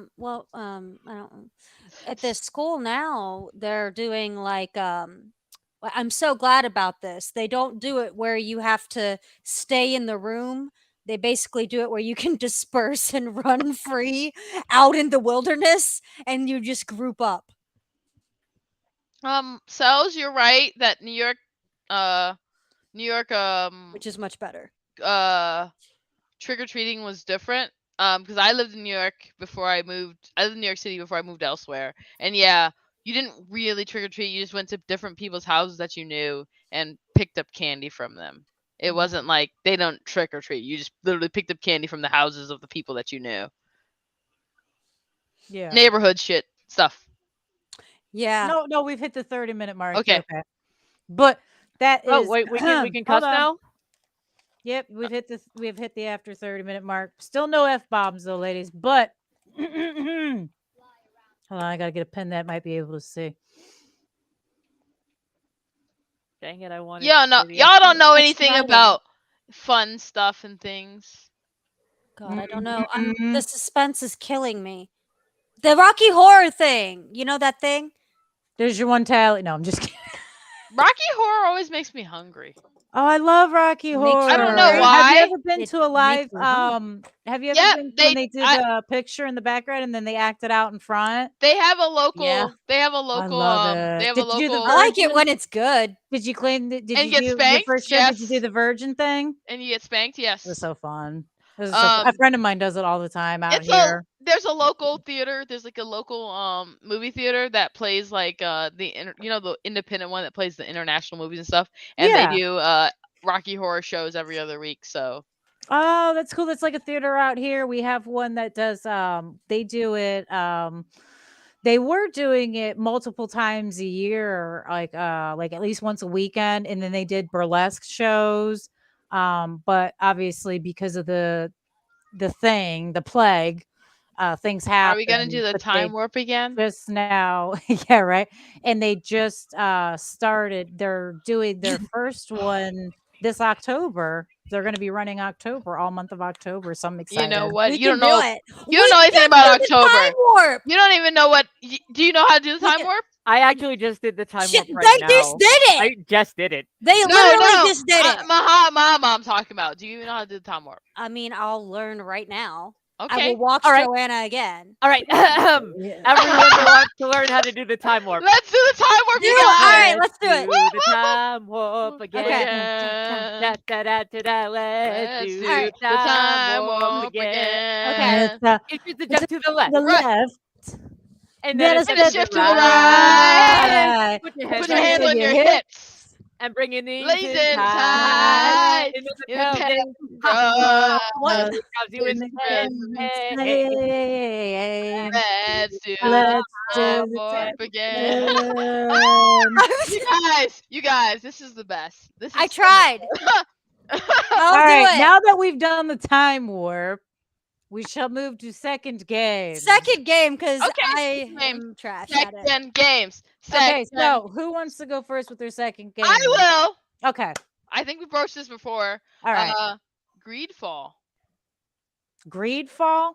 don't. At this school now, they're doing like I'm so glad about this. They don't do it where you have to stay in the room. They basically do it where you can disperse and run free out in the wilderness, and you just group up. Cells, you're right that New York, Which is much better. trick or treating was different. Because I lived in New York before I moved. I lived in New York City before I moved elsewhere, and yeah, you didn't really trick or treat. You just went to different people's houses that you knew and picked up candy from them. It wasn't like they don't trick or treat. You just literally picked up candy from the houses of the people that you knew. yeah. Neighborhood shit stuff. Yeah. No, we've hit the 30-minute mark. Okay. Okay. But that is Oh wait, we can cuss hold on. now. Yep, we've hit the after 30-minute mark. Still no F-bombs though, ladies. But hold on, I gotta get a pen that might be able to see. Dang it, I wanted. Yeah, to no, say the y'all don't know What's anything writing? about fun stuff and things. God, I don't know. Mm-mm. The suspense is killing me. The Rocky Horror thing. You know that thing? There's your one tally. No, I'm just kidding. Rocky Horror always makes me hungry. Oh, I love Rocky Makes you Horror. I don't know hungry. Have why. you ever been It to a live? makes you hungry. Have you ever Yeah, been to when they did the picture in the background and then they acted out in front? They have a local. Yeah. They have a I local. love They it. have Did a you do the local. I like it virgin? when it's good. Did you claim that? Did And you get do your spanked? first show? Did you do Yes. the virgin thing? And you get spanked. Yes. It was so fun. It was so a Um, friend of mine does it all the time out it's here. there's a local theater. There's like a local movie theater that plays like the independent one that plays the international movies and stuff. And Yeah. they do Rocky Horror shows every other week. So Oh, that's cool. That's like a theater out here. We have one that does they do it they were doing it multiple times a year, like at least once a weekend, and then they did burlesque shows. But obviously because of the plague, things are we gonna happen. do the But time they warp again? just now, yeah, right. And they just started. They're doing their first one this October. They're going to be running October, all month of October. So I'm excited. You know what? We You can don't know. do it. You don't know anything can about do the October. Time warp. You don't even know what. Do you know how to do the Look time at- warp? I actually just did the time Shit, warp right they just now. did it. I just did it. They No, literally just did it. My mom talking about. Do you even know how to do the time warp? I mean, I'll learn right now. I Okay. will watch All right. Joanna again. All right. Everyone that wants to learn how to do the time warp. Let's do the time warp. Do You it. got All this. right, let's do it. Do the time warp again. Again. Da, da, da, da, da, let's do Let's the time warp again. Okay. It's just a jump to the left. The Right. left. And then then it's And a shift to the right. Put your Put your hands on your hips. and bring your knees Knees in in tight. tight. Into the In the pelvis. pelvis. What? Because you in the Hey, Let's do let's do time the warp again. time. You guys, this is the best. This is I tried. All I'll right, do it. now that we've done the time warp, we shall move to second game. Second game because Okay, I second game. am trash at it. Second games. Okay, Second. so who wants to go first with their second game? I will. Okay, I think we broached this before. all right. Greedfall. Greedfall.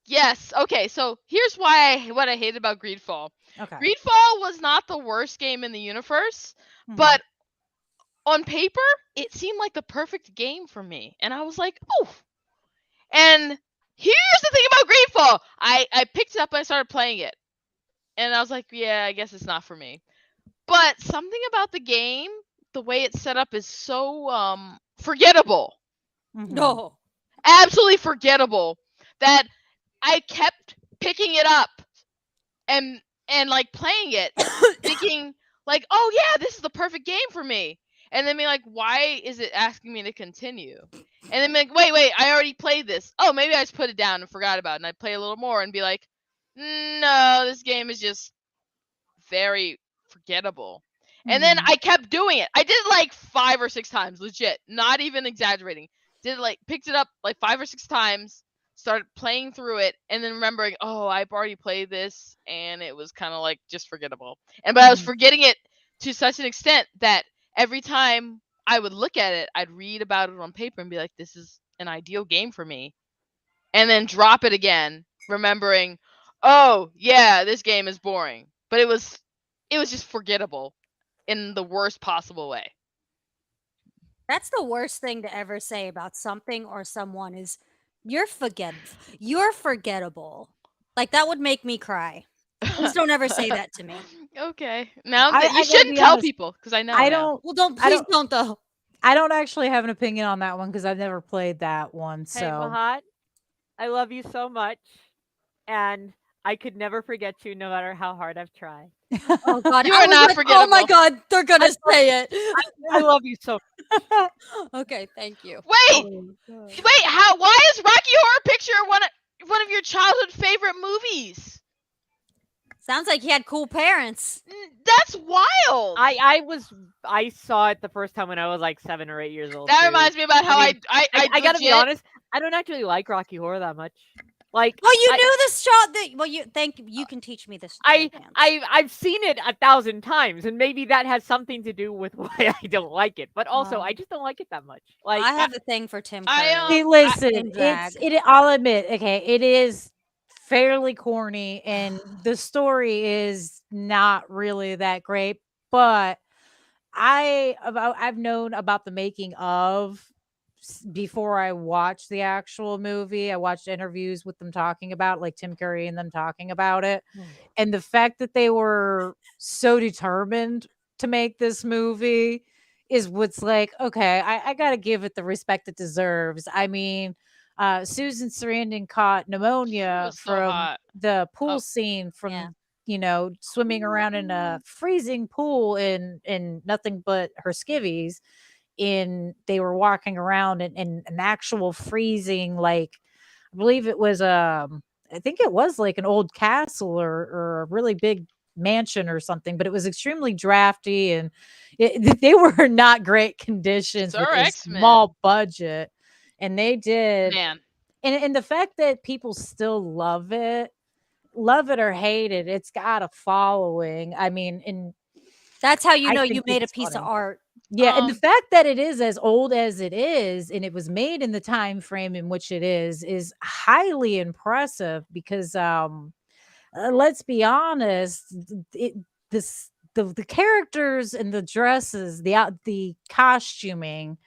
Yes. Okay. So here's what I hate about Greedfall. Okay. Greedfall was not the worst game in the universe, Mhm. but on paper, it seemed like the perfect game for me, and I was like, oh. And here's the thing about Greedfall. I picked it up and I started playing it, and I was like, yeah, I guess it's not for me. But something about the game, the way it's set up, is so forgettable. Mhm. No. Absolutely forgettable that I kept picking it up and like playing it, thinking like, oh yeah, this is the perfect game for me. And then be like, why is it asking me to continue? And then be like, wait, I already played this. Oh, maybe I just put it down and forgot about it. And I play a little more and be like, no, this game is just very forgettable. And then Mhm. I kept doing it. I did it like 5 or 6 times, legit, not even exaggerating. picked it up like 5 or 6 times, started playing through it, and then remembering, oh, I've already played this, and it was kind of like just forgettable. But I was forgetting it to such an extent that every time I would look at it, I'd read about it on paper and be like, this is an ideal game for me. And then drop it again, remembering, oh, yeah, this game is boring. But it was just forgettable in the worst possible way. That's the worst thing to ever say about something or someone is you're forgettable. Like that would make me cry. Please don't ever say that to me. Okay. Now I you gotta shouldn't be tell honest, people because I know. I now. don't. Well, I please don't though. I don't actually have an opinion on that one because I've never played that one. Hey, So Mahat, I love you so much, and I could never forget you no matter how hard I've tried. Oh God, You I are was not like, oh my forgettable. God, they're gonna say it. I love you so. Okay, thank you. Wait, Oh, God. wait. Why is Rocky Horror Picture one of your childhood favorite movies? Sounds like he had cool parents. That's wild. I saw it the first time when I was like 7 or 8 years old. That too. reminds me about how I mean, I gotta be legit- honest. I don't actually like Rocky Horror that much. Like, Oh, you I, knew this shot that well you can teach me this. Hands. I've seen it 1,000 times, and maybe that has something to do with why I don't like it. But also, I just don't like it that much. Like, I have a thing for Tim Curry. See, listen, in drag. I'll admit, okay, it is fairly corny, and the story is not really that great. But I've known about the making of before I watched the actual movie. I watched interviews with them talking about it, like Tim Curry and them talking about it. And the fact that they were so determined to make this movie is what's like, okay, I got to give it the respect it deserves. I mean, Susan Sarandon caught pneumonia was so from hot. the pool Oh. scene from Yeah. swimming around in a freezing pool in nothing but her skivvies. They were walking around in an actual freezing, like I believe it was I think it was like an old castle or a really big mansion or something, but it was extremely drafty and they were not great conditions with our a X-Men. small budget. And they did, Man. and the fact that people still love it or hate it, it's got a following. I mean, and That's how you I know think you made a it's piece of funny. art. Yeah, and the fact that it is as old as it is, and it was made in the time frame in which it is highly impressive because let's be honest, the characters and the dresses, the costuming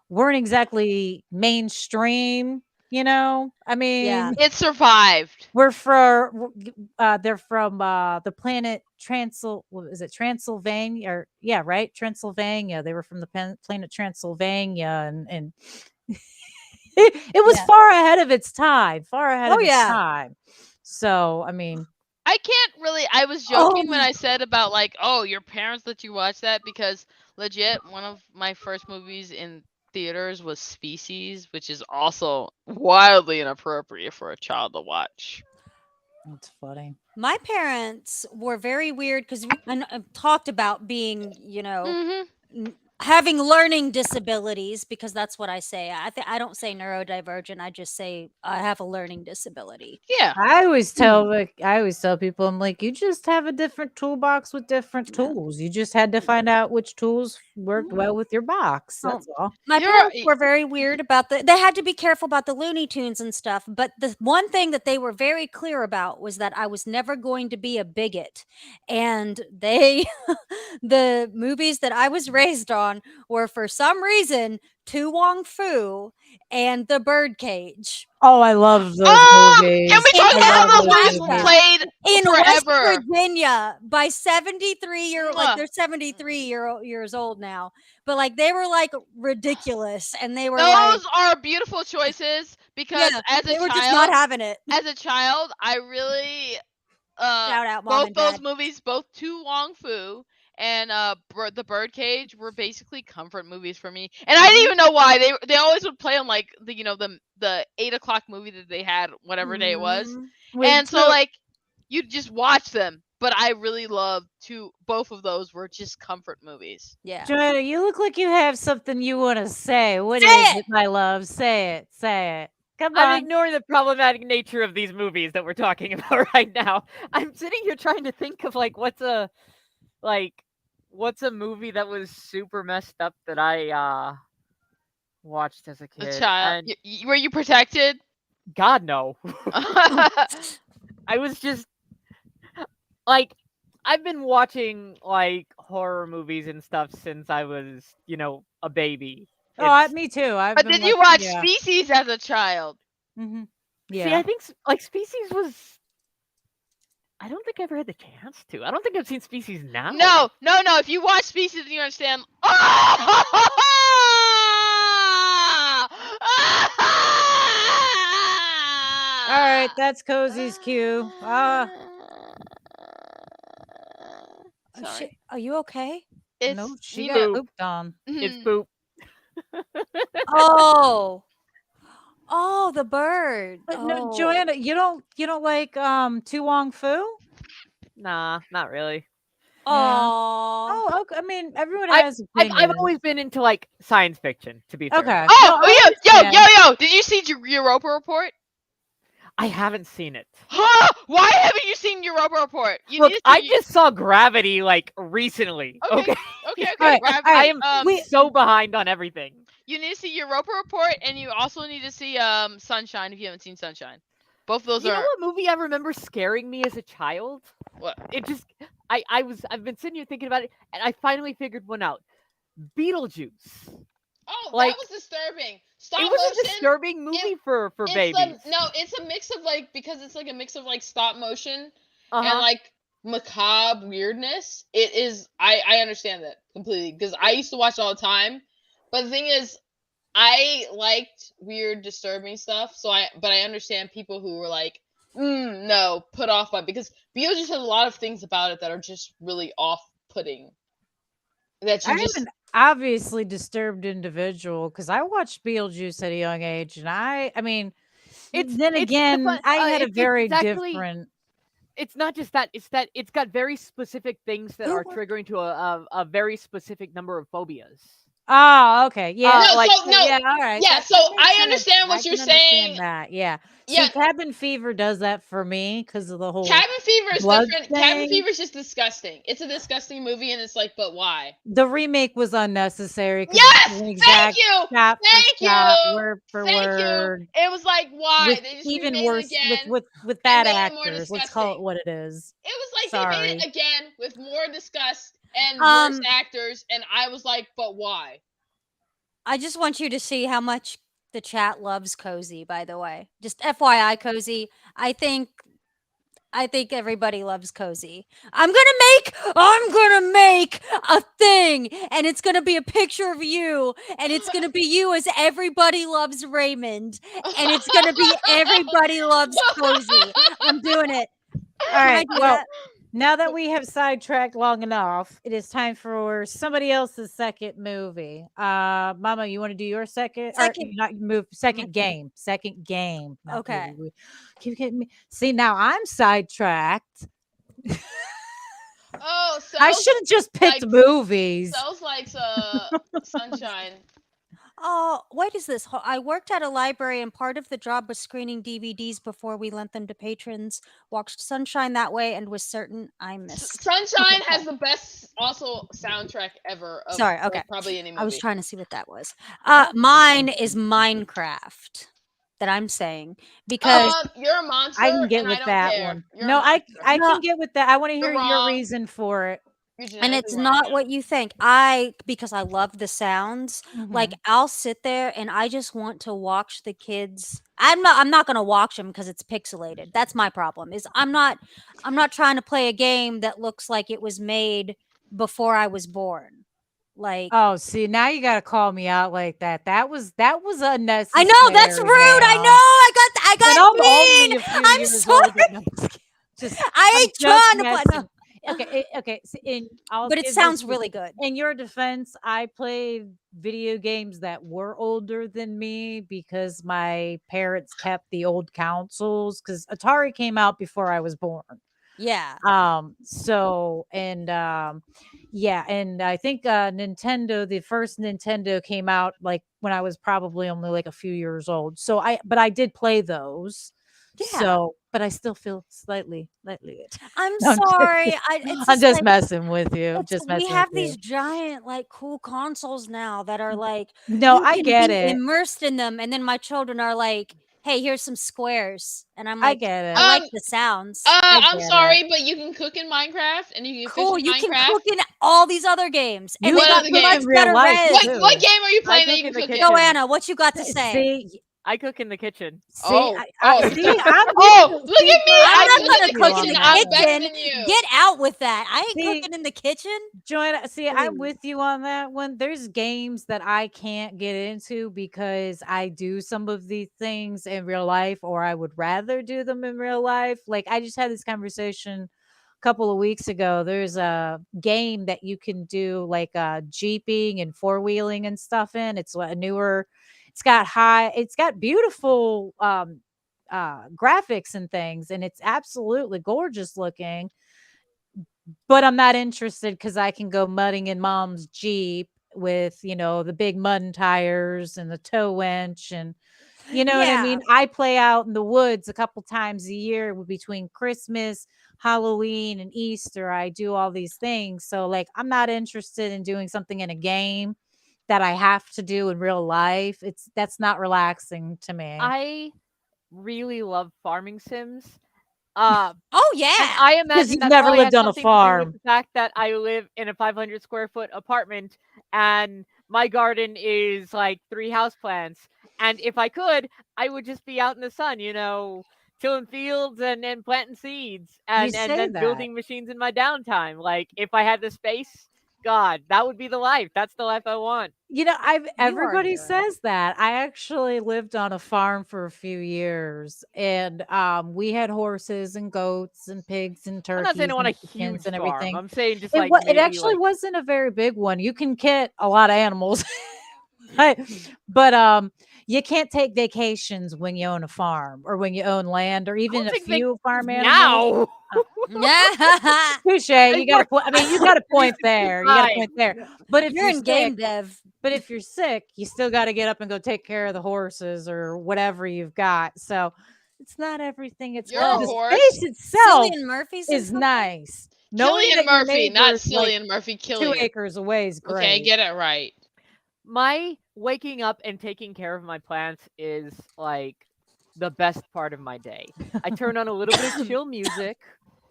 weren't exactly mainstream, I mean, It survived. they're from the planet is it Transylvania? Or yeah, right, Transylvania. They were from the planet Transylvania, and it was far ahead of its time. So I mean, I can't really. I was joking when I said about like, oh, your parents let you watch that because legit, one of my first movies in theaters was Species, which is also wildly inappropriate for a child to watch. that's funny. My parents were very weird because we talked about being, having learning disabilities, because that's what I say. I don't say neurodivergent. I just say I have a learning disability. Yeah. I always tell people, I'm like, you just have a different toolbox with different Yeah. tools. You just had to find out which tools worked well with your box. That's all. My parents were very weird about they had to be careful about the Looney Tunes and stuff. But the one thing that they were very clear about was that I was never going to be a bigot. And the movies that I was raised on were for some reason Tu Wong Fu and The Birdcage. Oh, I love those movies. Can we talk about how those movies were played in forever? West Virginia by 73-year-old, like they're 73 years old now, but like they were like ridiculous, and they were those are beautiful choices because they were just not having it. As a child, I really shout out Mom both and those Dad. movies, both Tu Wong Fu and The Birdcage, were basically comfort movies for me, and I didn't even know why they always would play on like the 8 o'clock movie that they had whatever day it was, Wait, and so like you'd just watch them but I really loved both of those were just comfort movies. Yeah. Joanna, you look like you have something you want to say. What Say is it! it, my love? Say it. Say it. Come I'm on. ignoring the problematic nature of these movies that we're talking about right now. I'm sitting here trying to think of what's a movie that was super messed up that I watched as a A kid. child, And were you protected? God no. I was just like I've been watching horror movies and stuff since I was, a baby. Oh, me too. I've But been did you watching, watch yeah. Species as a child? Mm-hmm. See, Yeah. I think Species was. I don't think I ever had the chance to. I don't think I've seen Species now. No. If you watch Species, then you understand. All right, that's Cozy's cue. Oh, shit. Sorry. Are you okay? It's No, she you got know. pooped on. It's mhm. poop. Oh. Oh, the bird. But no, Oh. Joanna, you don't like Tu Wong Fu? Nah, not really. Oh. Oh, okay. I mean, everyone I've, has I've opinions. always been into science fiction. To be fair, Okay. Oh, No, I yo! understand. Did you see Europa Report? I haven't seen it. Huh? Why haven't you seen Europa Report? You Look, need to I see. just saw Gravity recently. Okay. Okay, Okay. All right, Gravity, all right. I am so behind on everything. You need to see Europa Report, and you also need to see Sunshine if you haven't seen Sunshine. Both of those You know are. what movie I remember scaring me as a child? What? It just I've been sitting here thinking about it, and I finally figured one out. Beetlejuice. Oh, Like, that was disturbing. It Stop was a motion. disturbing movie for babies. It's a mix of because it's like a mix of stop motion and Uh-huh. macabre weirdness. It is. I understand that completely because I used to watch it all the time. But the thing is, I liked weird, disturbing stuff. But I understand people who were like, no, put off by because Beetlejuice has a lot of things about it that are just really off-putting. That you I'm just an obviously disturbed individual because I watched Beetlejuice at a young age, and I mean, then again, I had a very different. It's not just that. It's that it's got very specific things that Who are wa- triggering to a very specific number of phobias. Oh, okay, yeah, No, so- no, yeah, all right. yeah. that So makes I sense. understand what I you're can understand saying. that, yeah. Yeah. See, Cabin Fever does that for me because of the whole Cabin Fever is blood different. Cabin thing. Fever is just disgusting. It's a disgusting movie, and it's but why? The remake was unnecessary. 'cause Yes, it's an thank exact you, shot for thank shot, you, word for thank word. you. It was why With they just even remade it worse again, with and bad made it more actors. Let's call it disgusting. what it is. It was they made Sorry. it again with more disgust and worse Um, actors, and I was like, but why? I just want you to see how much the chat loves Cozy, by the way. Just FYI, Cozy. I think everybody loves Cozy. I'm gonna make a thing, and it's gonna be a picture of you, and it's gonna be you as everybody loves Raymond, and it's gonna be everybody loves Cozy. I'm doing it. All Can I right. do Well, that? now that we have sidetracked long enough, it is time for somebody else's second movie. Mama, you want to do your second? Second- Or not move second game. Second game. not Okay. movie. Keep getting me. See, now I'm sidetracked. Oh, so I should have just picked movies. Sounds like Sunshine. Oh, what is this? I worked at a library, and part of the job was screening DVDs before we lent them to patrons. Watched Sunshine that way and was certain I missed. Sunshine Okay. has the best also soundtrack ever. Of, Sorry, okay. probably any movie. I was trying to see what that was. Mine is Minecraft that I'm saying because You're a monster. I can get and with I don't that care. one. You're No, a I monster. No. can get with that. I want to hear You're your wrong. reason for it. You're and it's genetically not wrong. what you think. Because I love the sounds. Like Mhm. I'll sit there and I just want to watch the kids. I'm not going to watch them because it's pixelated. That's my problem. Is I'm not trying to play a game that looks like it was made before I was born. Like Oh, see, now you got to call me out like that. That was unnecessary. I know that's rude. I know. I And got I'm only mean. a few I'm years sorry. older. No, I'm just kidding. I I'm ain't just trying to play. No. messing. Okay. So I'll But it give sounds this- really good. In your defense, I played video games that were older than me because my parents kept the old consoles because Atari came out before I was born. Yeah. So and yeah, and I think Nintendo, the first Nintendo came out like when I was probably only like a few years old. So I did play those. Yeah. So, but I still feel slightly. I'm No, I'm sorry. kidding. It's I'm just just like messing with you. it's Just we messing with have you. these giant, like, cool consoles now that are like No, you I can get be it. immersed in them, and then my children are like, "Hey, here's some squares," and I'm I like, get "I it. like Um, the sounds." I I'm get it. sorry, but you can cook in Minecraft and you can fish Cool, in you can Minecraft. cook in all these other games, and You they What can got other cook much game? in real better life res. What too. game are you I playing that cook you can in the cook in? kitchen. Joanna, what you got to say? See, I cook in the kitchen. see, Oh, I oh, see. I'm with oh! you. Look See, at me! Joanna, I'm I I'm not cook with in gonna the you cook in on kitchen. the I'm that better one. kitchen. than you. Get out with that. I ain't See, cooking in the kitchen. Joanna, see, I'm Please. with you on that one. There's games that I can't get into because I do some of these things in real life, or I would rather do them in real life. Like I just had this conversation a couple of weeks ago. There's a game that you can do like jeeping and four wheeling and stuff in. It's a newer. It's got beautiful graphics and things, and it's absolutely gorgeous looking, but I'm not interested because I can go mudding in mom's Jeep with, the big mud tires and the tow winch and you know what I Yeah. mean? I play out in the woods a couple times a year between Christmas, Halloween, and Easter. I do all these things. So like I'm not interested in doing something in a game that I have to do in real life. That's not relaxing to me. I really love farming sims. Uh, Oh and yeah. I Because imagine you've that never probably lived has on a something to do with farm. the fact that I live in a 500 square foot apartment and my garden is like 3 houseplants. And if I could, I would just be out in the sun, tilling fields and planting seeds You and say then that. building machines in my downtime. Like if I had the space, God, that would be the life. That's the life I want. I've You are everybody good. says that. I actually lived on a farm for a few years and we had horses and goats and pigs and I'm not saying I turkeys want and a chickens huge and farm. everything. I'm saying just It like it maybe actually like wasn't a very big one. You can get a lot of animals. but but you can't take vacations when you own a farm or when you own land or I'll even a take few farm vacations animals. now. Uh, Yeah. touche. I've You got a worked point. I mean, you got a point there. You got a 365. point there. But if You're you're in sick, game dev. but if you're sick, you still got to get up and go take care of the horses or whatever you've got. So it's not everything. It's You're good. a The Oh, horse. space itself Cillian Murphy said is something? nice. Knowing Killian that your Murphy, not neighbor's like Cillian Murphy. 2 Killian. acres away is Okay, great. get it right. My waking up and taking care of my plants is like the best part of my day. I turn on a little bit of chill music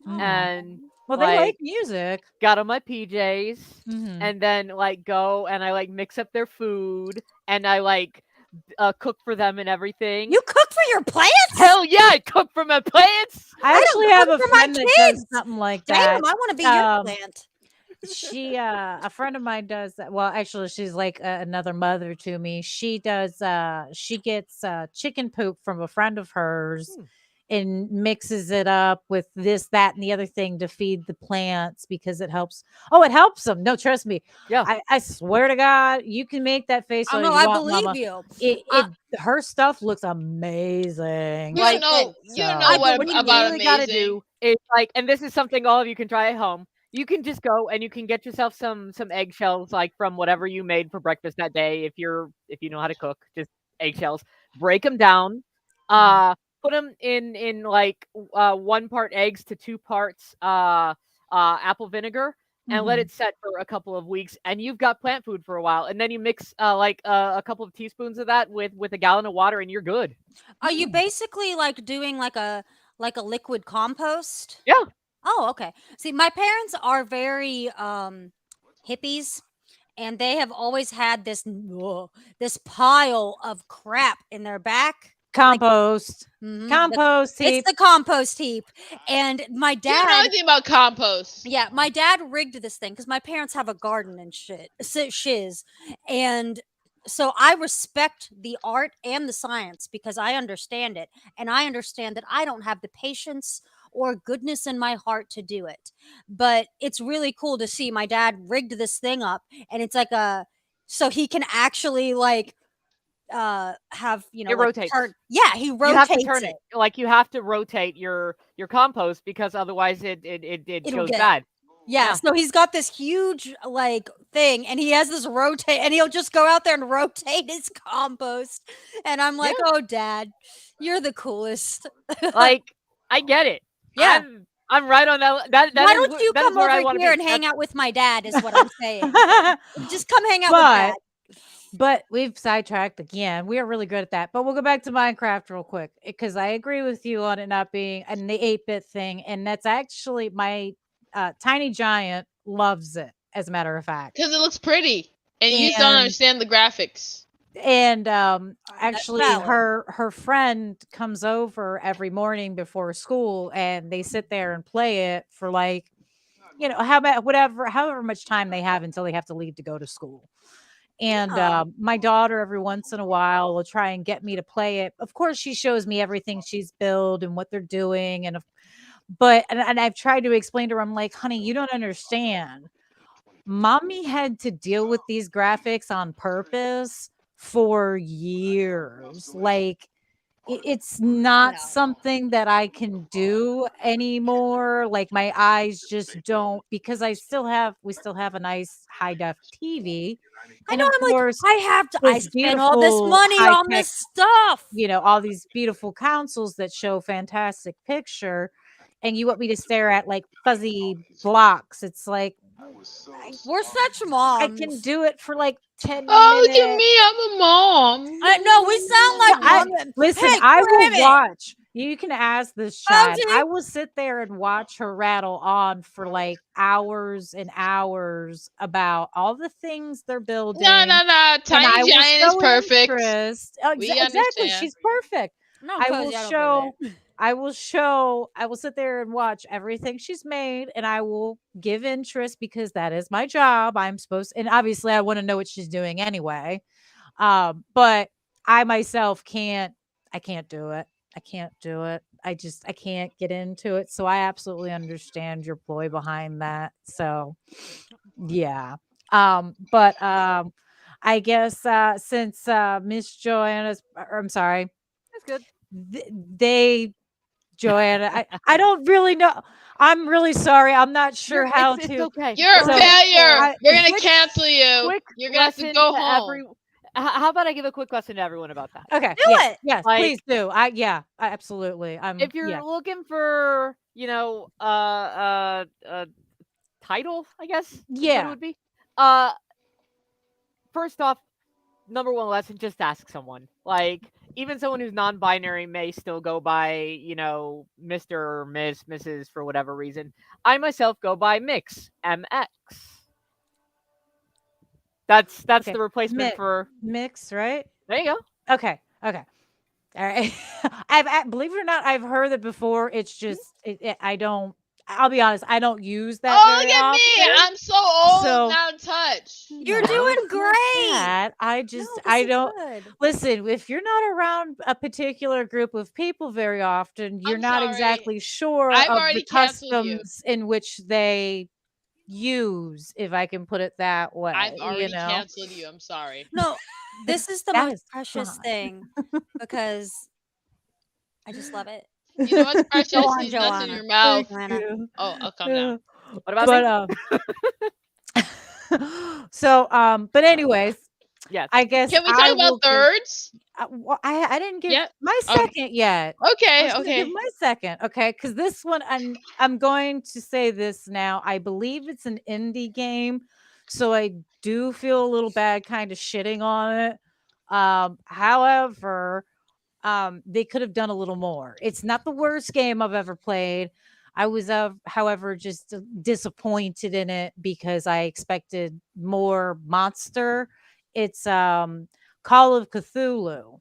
Mhm. and Well, they like like music. got on my PJs Mhm. and then like go and I like mix up their food and I like cook for them and everything. You cook for your plants? Hell yeah, I cook for my plants. I I don't actually have cook a for my friend that does kids. something like Damn, that. I want to be your Um, plant. she a friend of mine does that. Well, actually, she's like another mother to me. She gets chicken poop from a friend of hers Hmm. and mixes it up with this, that, and the other thing to feed the plants because it helps. Oh, it helps them. No, trust me. Yeah. I swear to God, you can make that face Oh all no, you I want, believe Mama. you. It her stuff looks amazing. You don't Listen, know. You don't know I So what What you believe about you. really got to amazing. do is like, and this is something all of you can try at home. You can just go and you can get yourself some eggshells, like from whatever you made for breakfast that day. If you know how to cook, just eggshells. Break them down. Mhm. Uh, put them in like 1 part eggs to 2 parts apple vinegar, and let Mhm. it set for a couple of weeks. And you've got plant food for a while. And then you mix like a couple of teaspoons of that with a gallon of water, and you're good. Are you Mm. basically like doing like a liquid compost? Yeah. Oh, okay. See, my parents are very hippies, and they have always had this pile of crap in their back. Like, Compost. mhm, Compost it's heap. the compost heap. And my You don't know dad, anything about compost. yeah, my dad rigged this thing because my parents have a garden and shit, shiz, and so I respect the art and the science because I understand it, and I understand that I don't have the patience or goodness in my heart to do it. But it's really cool to see my dad rigged this thing up, and it's like a so he can actually like have It rotates. Yeah, he rotates You have to turn it. it. Like you have to rotate your compost because otherwise it It'll goes get bad. Yeah, Yeah. so he's got this huge like thing, and he has this rotate, and he'll just go out there and rotate his compost, and I'm like, Yeah. "Oh, Dad, you're the coolest." Like I get it. Yeah. I'm right on that. Why don't you That is come where I over want to here be. and hang out with my dad? Is what I'm saying. Just come hang out with Dad. But we've sidetracked again. We are really good at that. But we'll go back to Minecraft real quick because I agree with you on it not being and the 8-bit thing. And that's actually my tiny giant loves it, as a matter of fact. Because it looks pretty. And you just don't And understand the graphics. and actually valid. her friend comes over every morning before school and they sit there and play it for like, however much time they have until they have to leave to go to school. And Yeah. my daughter every once in a while will try and get me to play it. Of course, she shows me everything she's built and what they're doing, and I've tried to explain to her. I'm like, honey, you don't understand. Mommy had to deal with these graphics on purpose for years. Like it's not No. something that I can do anymore. Like my eyes just don't because we still have a nice high def TV. I And know. of I'm like, course, I this spent all this beautiful money high on tech, this stuff. all these beautiful consoles that show fantastic picture. And you want me to stare at like fuzzy blocks. It's like We're such I moms. can do it for like 10 Oh, look at minutes. me. I'm a mom. No, we sound like moms. Listen, Hey, I will Grimmett. watch. You can ask this Oh, child. dude. I will sit there and watch her rattle on for like hours and hours about all the things they're building. No. And I Tiny will Giant is show perfect. interest. We Exactly, understand. she's perfect. No, I Cozy, will I don't show. get it. I will sit there and watch everything she's made, and I will give interest because that is my job. I'm supposed, and obviously, I want to know what she's doing anyway. But I myself can't. I can't do it. I can't do it. I can't get into it. So I absolutely understand your ploy behind that. So yeah. But I guess since Miss Joanna's, or I'm sorry, That's good. they Joanna, I don't really know. I'm really sorry. I'm not sure how It's to. okay. You're a So, failure. We're going to quick- cancel you. Quick You're going to have to lesson go to home. How about I give a quick lesson to everyone about that? Okay. Do Yes. it. Yes. Like- Please do. Absolutely. If you're Yeah. looking for, title, I guess. is what Yeah. it would be. First off, number one lesson: just ask someone. Like even someone who's non-binary may still go by, Mr. or Miss, Mrs. for whatever reason. I myself go by Mix, MX. That's Okay. the replacement for. Mix, right? There you go. Okay. Okay. All right. Believe it or not, I've heard it before. It's just I don't. I'll be honest. I don't use that. Oh, very look at often. me. I'm so old So- and out of touch. You're No, doing it's not great. that. I No, just this I is don't good. listen. If you're not around a particular group of people very often, you're I'm not sorry. exactly sure I've of already the canceled you. customs in which they use, if I can put it that way. I've already canceled you. I'm sorry. No, this is the That most is precious fine. thing because I just love it. You know what's precious? Go on, These nuts in Joanna. your mouth. Joanna. Oh, I'll calm down. What about me? But anyways, Yes. I guess Can we I talk will about thirds? I didn't give Yeah. my Okay. second yet. I Okay. was gonna give Okay. my second, okay? Because this one, I'm going to say this now. I believe it's an indie game, so I do feel a little bad, kind of shitting on it. However, they could have done a little more. It's not the worst game I've ever played. I was, however, just disappointed in it because I expected more monster. It's Call of Cthulhu,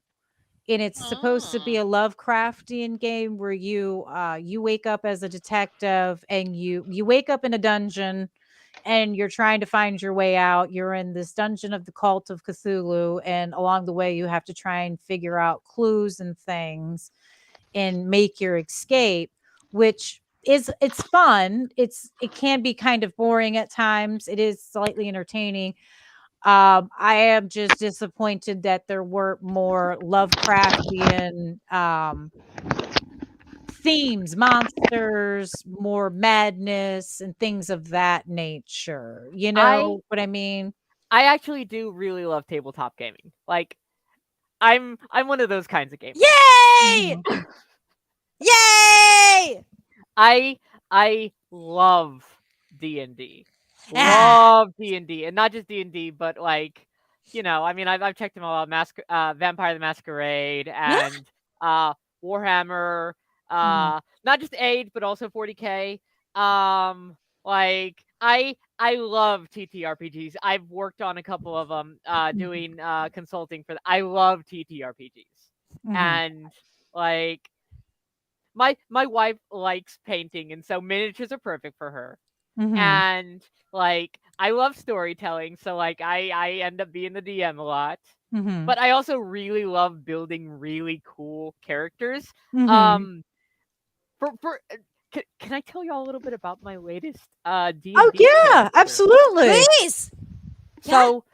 and it's supposed to be a Lovecraftian game where you wake up as a detective and you wake up in a dungeon and you're trying to find your way out. You're in this dungeon of the cult of Cthulhu, and along the way you have to try and figure out clues and things and make your escape, which it's fun. It can be kind of boring at times. It is slightly entertaining. I am just disappointed that there weren't more Lovecraftian themes, monsters, more madness, and things of that nature. You I know what I mean? I actually do really love tabletop gaming. Like I'm one of those kinds of gamers. Yay! Mhm. Yay! I love D&D. Ah. Love D&D, and not just D&D, but like, I mean, I've checked them all out. Vampire the Masquerade and Warhammer, Mhm. not just Age, but also 40K. Like I love TTRPGs. I've worked on a couple of them, doing consulting for. I love TTRPGs, Mhm. and like my wife likes painting, and so miniatures are perfect for her. Mhm. And like I love storytelling, so like I end up being the DM a lot. Mhm. But I also really love building really cool characters. Mhm. Um, for can I tell y'all a little bit about my latest D Oh and D yeah, character? absolutely. Please. Yeah. So,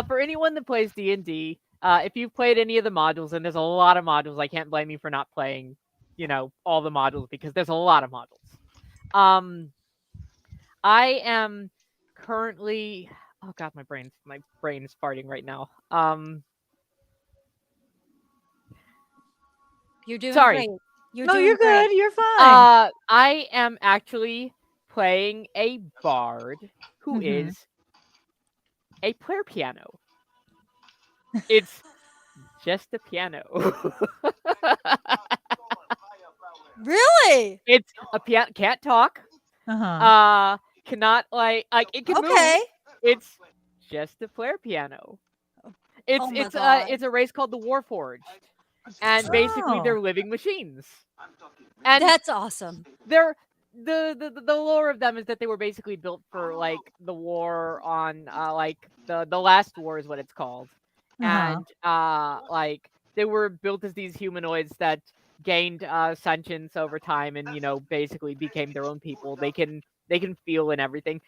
for anyone that plays D&D, if you've played any of the modules, and there's a lot of modules, I can't blame you for not playing, all the modules because there's a lot of modules. I am currently. Oh God, my brain's farting right now. You're doing Sorry. great. You're No, doing you're great. good. You're fine. I am actually playing a bard who Mhm. is a player piano. It's just a piano. Really? It's a piano. Can't talk. Uh-huh. Cannot like it can move. Okay. It's just a player piano. It's Oh my it's god. it's a race called the Warforged, and basically Oh. they're living machines. And That's awesome. they're the lore of them is that they were basically built for like the war on like the last war is what it's called. Uh-huh. And like they were built as these humanoids that gained sentience over time, and basically became their own people. They can feel and everything.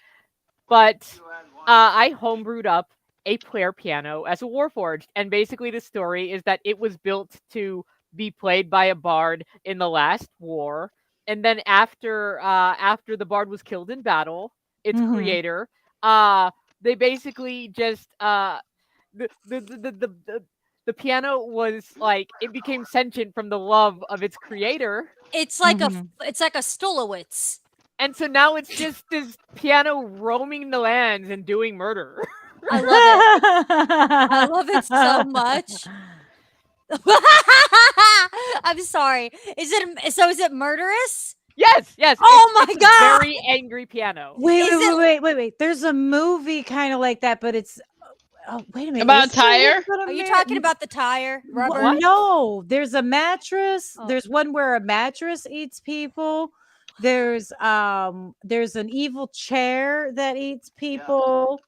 But I homebrewed up a player piano as a Warforged, and basically the story is that it was built to be played by a bard in the last war, and then after the bard was killed in battle, its Mhm. creator, they basically just the piano was like it became sentient from the love of its creator. It's like Mhm. it's like a Stolowitz. And so now it's just this piano roaming the lands and doing murder. I love it. I love it so much. I'm sorry. Is it murderous? Yes, Oh my it's a god. very angry piano. Wait, Is it wait. There's a movie kind of like that, but it's oh, wait a minute. About Is there one tire? about Are you Amer- talking about the tire rubber? What? No, there's a mattress. Oh. There's one where a mattress eats people. There's an evil chair that eats people.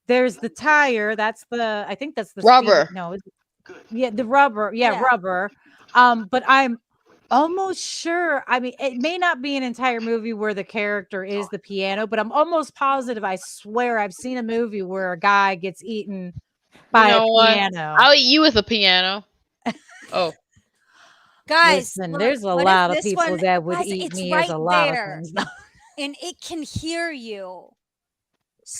There's the tire. I think that's the speed. Rubber. No, yeah, the rubber. Yeah, Yeah. rubber. But I'm almost sure. I mean, it may not be an entire movie where the character is the piano, but I'm almost positive. I swear I've seen a movie where a guy gets eaten You by a know what? piano. I'll eat you with a piano. Oh, Guys, Listen, look, there's a what if lot of this people one that would guys, eat it's me as right a lot of there things. and it can hear you.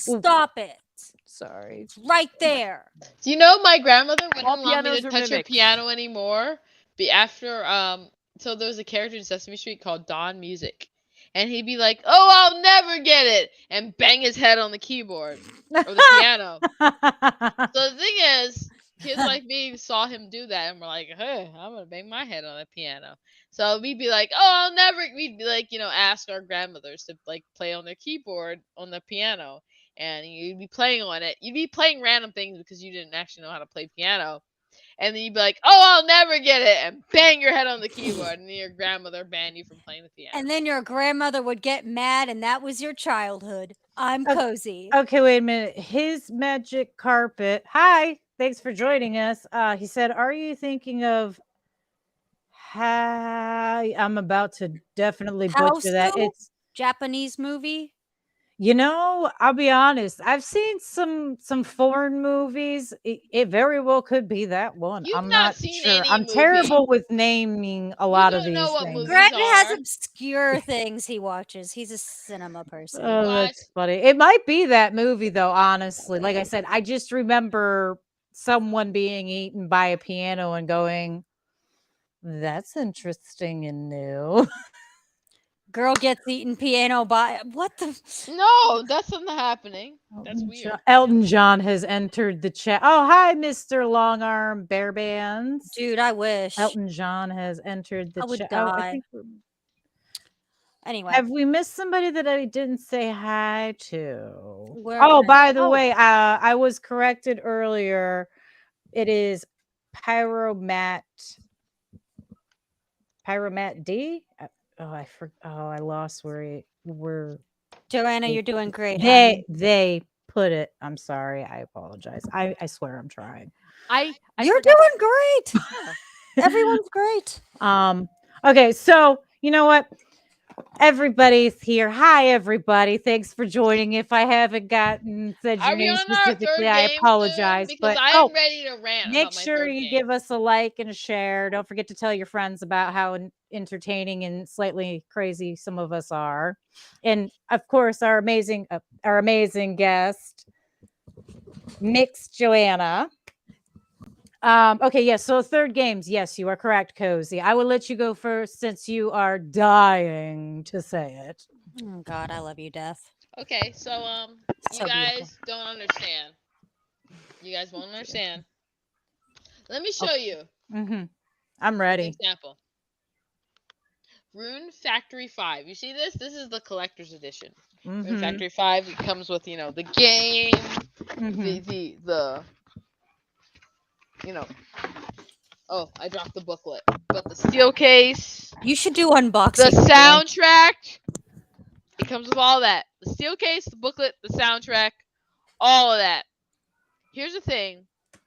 Ooh, Stop it. sorry. It's right there. do you know my grandmother wouldn't All allow me pianos to are touch her mimics. piano anymore? Be after so there was a character in Sesame Street called Don Music, and he'd be like, "Oh, I'll never get it," and bang his head on the keyboard or the piano. So the thing is, kids like me saw him do that, and we're like, "Hey, I'm gonna bang my head on the piano." So we'd be like, "Oh, I'll never." We'd be like, ask our grandmothers to like play on their keyboard on the piano, and you'd be playing on it. You'd be playing random things because you didn't actually know how to play piano, and then you'd be like, "Oh, I'll never get it," and bang your head on the keyboard, and then your grandmother banned you from playing the piano. And then your grandmother would get mad and that was your childhood. I'm Ok- cozy. Okay, wait a minute. His magic carpet. Hi, thanks for joining us. He said, "Are you thinking of?" Hi, I'm about to definitely butcher that. Houseu? It's Japanese movie? I'll be honest. I've seen some foreign movies. It very well could be that one. You've I'm not not seen sure. any I'm movie. terrible with naming a You lot of don't know these what things. movies Greg has are. obscure things he watches. He's a cinema person. Oh, What? that's funny. It might be that movie though, honestly. Like I said, I just remember someone being eaten by a piano and going, "That's interesting and new." Girl gets eaten piano by what the No, that's not happening. That's weird. Elton John has entered the chat. Oh, hi, Mr. Longarm Bear Bands. dude, I wish. Elton John has entered the I would chat. Oh, I die. think Anyway, have we missed somebody that I didn't say hi to? where Oh, is by the Oh. way, I was corrected earlier. It is Pyromat D. Oh, I lost where Joanna, you're doing great. they put it. I'm sorry. I apologize. I swear I'm trying. I You're forgot. doing great. Everyone's great. Okay, so you know what? Everybody's here. Hi, everybody. Thanks for joining. If I haven't said Are your we name on our specifically, third I game soon? apologize. Because But I am ready to rant make about my sure third you game. give us a like and a share. Don't forget to tell your friends about how entertaining and slightly crazy some of us are, and of course, our amazing guest, Mix Joanna. Okay, yes. So third games. Yes, you are correct, Cozy. I will let you go first since you are dying to say it. Oh God, I love you, Death. Okay, so you So guys beautiful. don't understand. You guys won't understand. Let me show Okay. you Mm-hmm. I'm an ready. example. Rune Factory 5. You see this? This is the collector's edition. Rune Mm-hmm. Factory 5. It comes with, the game, Mm-hmm. the oh, I dropped the booklet. But the steel case, You should do the unboxing. soundtrack, it comes with all that. The steel case, the booklet, the soundtrack, all of that. Here's the thing.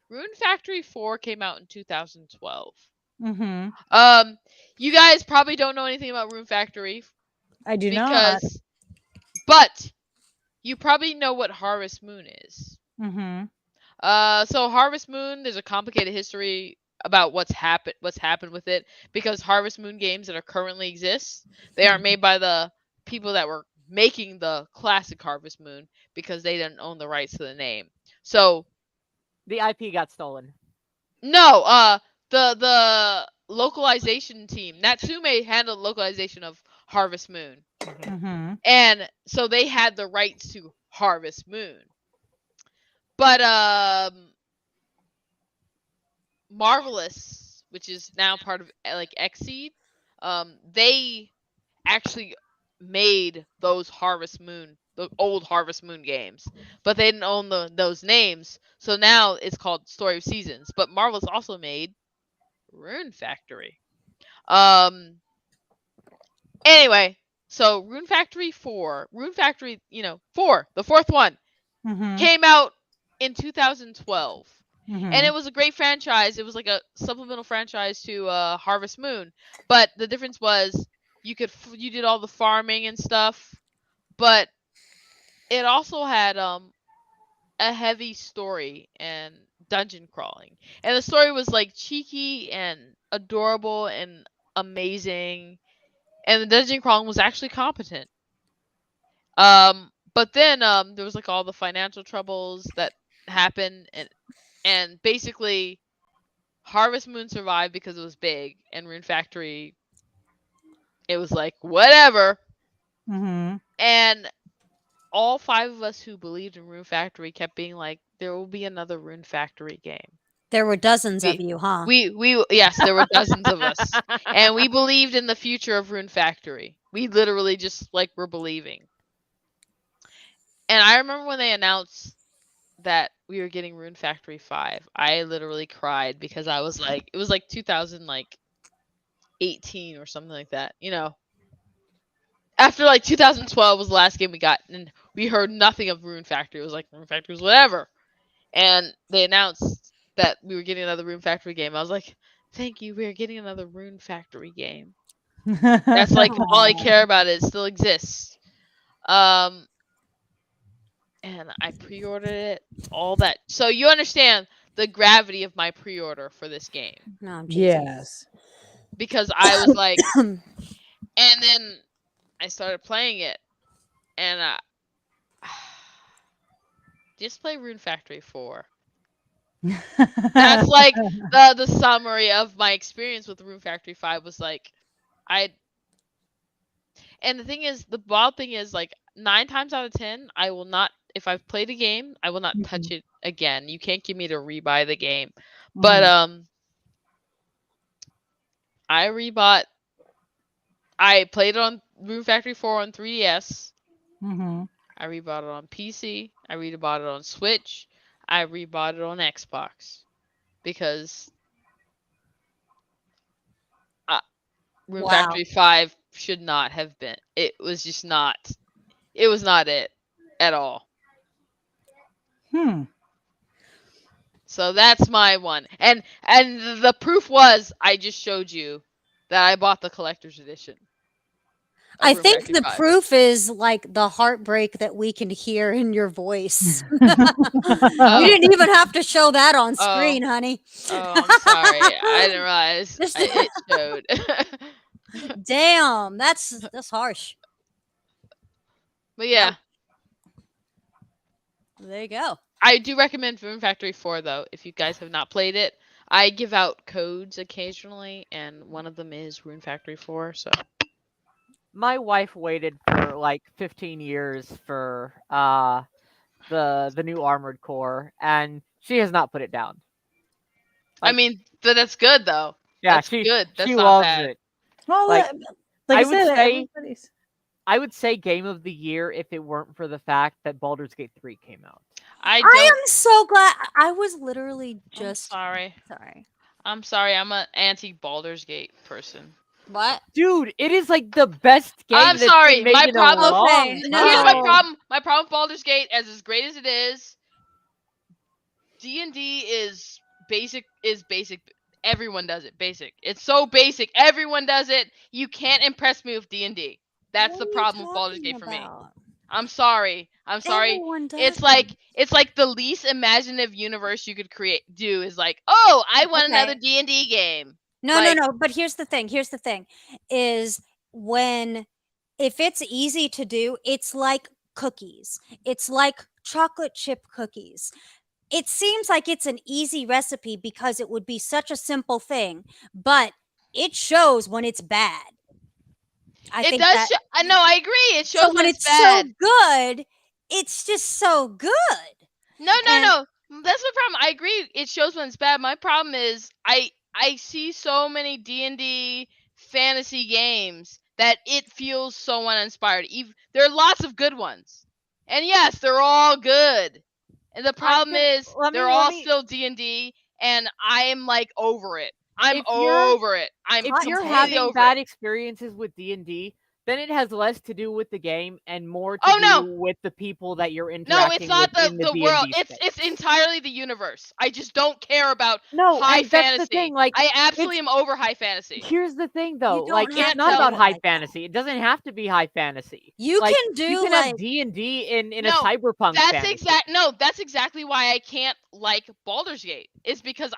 Rune Factory 4 came out in 2012. Mm-hmm. You guys probably don't know anything about Rune Factory I do not. but you probably know what Harvest Moon is. Mm-hmm. So Harvest Moon, there's a complicated history about what's happened with it, because Harvest Moon games that are currently exist, they aren't made by the people that were making the classic Harvest Moon, because they didn't own the rights to the name. So The IP got stolen. no, the localization team, Natsume, handled localization of Harvest Moon. Mm-hmm. And so they had the rights to Harvest Moon. But Marvelous, which is now part of like Xseed, they actually made those the old Harvest Moon games, but they didn't own those names. So now it's called Story of Seasons. But Marvelous also made Rune Factory. Anyway, so Rune Factory 4, Rune Factory, 4, the fourth one, Mm-hmm. came out in 2012. Mm-hmm. And it was a great franchise. It was like a supplemental franchise to Harvest Moon. But the difference was you did all the farming and stuff, but it also had a heavy story and dungeon crawling. And the story was like cheeky and adorable and amazing, and the dungeon crawling was actually competent. But then there was like all the financial troubles that happened, and basically Harvest Moon survived because it was big, and Rune Factory, it was like whatever. Mm-hmm. And all 5 of us who believed in Rune Factory kept being like, there will be another Rune Factory game. There were dozens of you, huh? Yes, there were dozens of us, and we believed in the future of Rune Factory. We literally just were believing. And I remember when they announced that we were getting Rune Factory 5, I literally cried, because I was like, it was like 2018 or something like that, After 2012 was the last game we got, and we heard nothing of Rune Factory. It was like, Rune Factory was whatever. And they announced that we were getting another Rune Factory game. I was like, thank you, we are getting another Rune Factory game. That's all I care about. It still exists. and I pre-ordered it. All that. So you understand the gravity of my pre-order for this game, No, Jesus. Yes. because I was like, and then I started playing it, and just play Rune Factory 4. That's like the summary of my experience with Rune Factory 5 was like, and the thing is, the wild thing is, like, 9 times out of 10, I will not, if I've played a game, I will not touch it again. You can't get me to rebuy the game. But I rebought. I played it on Rune Factory 4 on 3DS. I rebought it on PC. I rebought it on Switch. I rebought it on Xbox because Rune Wow. Factory 5 should not have been. It was just not. It was not it at all. So that's my one. And the proof was, I just showed you that I bought the collector's edition. I think the proof is like the heartbreak that we can hear in your voice. You didn't even have to show that on screen, honey. Oh, I'm sorry. I didn't realize it showed. Damn, that's harsh. But yeah. There you go. I do recommend Rune Factory 4, though, if you guys have not played it. I give out codes occasionally, and one of them is Rune Factory 4, so... My wife waited for like 15 years for the new Armored Core, and she has not put it down. I mean, that's good though. Yeah, that's good. That's she not loves bad. it. Well, Like, I would say Game of the Year if it weren't for the fact that Baldur's Gate 3 came out. I am so glad. I was literally just sorry. I'm sorry. I'm an anti Baldur's Gate person. What? Dude, it is like the best game. I'm sorry. My problem. Here's my problem. My problem with Baldur's Gate, as great as it is, D&D is basic. Everyone does it. Basic. It's so basic. Everyone does it. You can't impress me with D&D. That's the problem with Baldur's Gate for me. I'm sorry. It's like the least imaginative universe you could do is like, oh, I want another D&D game. No. But here's the thing. Is if it's easy to do, it's like cookies. It's like chocolate chip cookies. It seems like it's an easy recipe because it would be such a simple thing, but it shows when it's bad. I agree. It shows when it's bad. So good. It's just so good. No. That's the problem. I agree. It shows when it's bad. My problem is I see so many D&D fantasy games that it feels so uninspired. There are lots of good ones. And yes, they're all good. And the problem is they're all still D&D, and I am like over it. I'm over it. If you're having bad experiences with D&D, then it has less to do with the game and more to do with the people that you're interacting with. No, it's not in the world. It's entirely the universe. I just don't care about high fantasy. That's the thing. Like, I absolutely am over high fantasy. Here's the thing, though. Like, it's not about high fantasy. It doesn't have to be high fantasy. You can have D&D in a cyberpunk fantasy. That's exactly why I can't like Baldur's Gate. Is because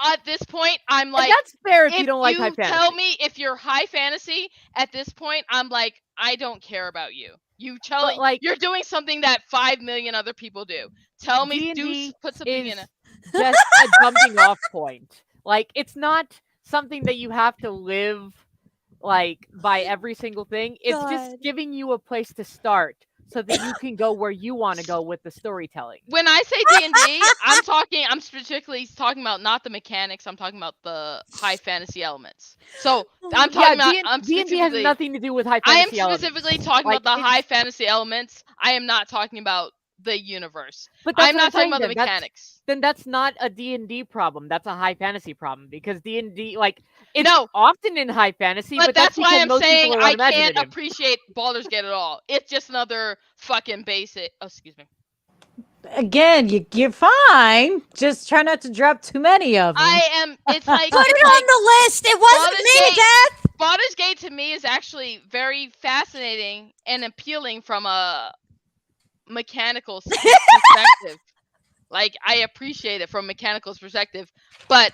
at this point, I'm like, and that's fair if you don't like high fantasy. Tell me if you're high fantasy. At this point, I'm like, I don't care about you. You're doing something that 5 million other people do. Tell me, put something in it. Just a jumping off point. Like, it's not something that you have to live like by every single thing. It's just giving you a place to start, so that you can go where you want to go with the storytelling. When I say D&D, I'm specifically talking about not the mechanics. I'm talking about the high fantasy elements. So I'm talking about D&D has nothing to do with high fantasy elements. I am specifically talking about the high fantasy elements. I am not talking about the universe. But I'm not talking about the mechanics. Then that's not a D&D problem. That's a high fantasy problem, because D&D, like, it's often in high fantasy, but that's why I'm saying I can't appreciate Baldur's Gate at all. It's just another fucking basic. Oh, excuse me. Again, you're fine. Just try not to drop too many of them. It's like put it on the list. It wasn't me, Death. Baldur's Gate to me is actually very fascinating and appealing from a mechanical perspective. Like, I appreciate it from mechanical's perspective, but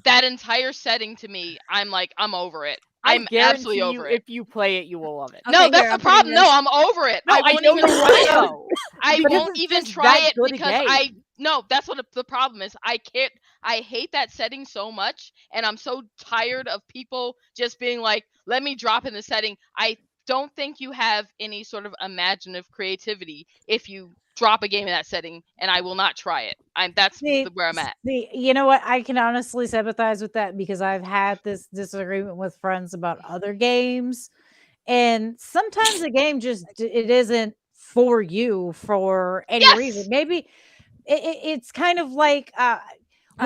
that entire setting to me, I'm like, I'm over it. I'm absolutely guarantee you, over it. if you play it, you will love it. No, Okay, that's here, the I'm putting problem. No, this- I'm over it. No, I I won't know even you're try right, it. though. I Because won't it's even just try that it good a because game. no, that's what the problem is. I can't. I hate that setting so much, and I'm so tired of people just being like, "Let me drop in the setting." I don't think you have any sort of imaginative creativity if you drop a game in that setting, and I will not try it. That's where I'm at. You know what? I can honestly sympathize with that because I've had this disagreement with friends about other games, and sometimes the game just it isn't for you for any reason. Yes. Maybe it's kind of like I'm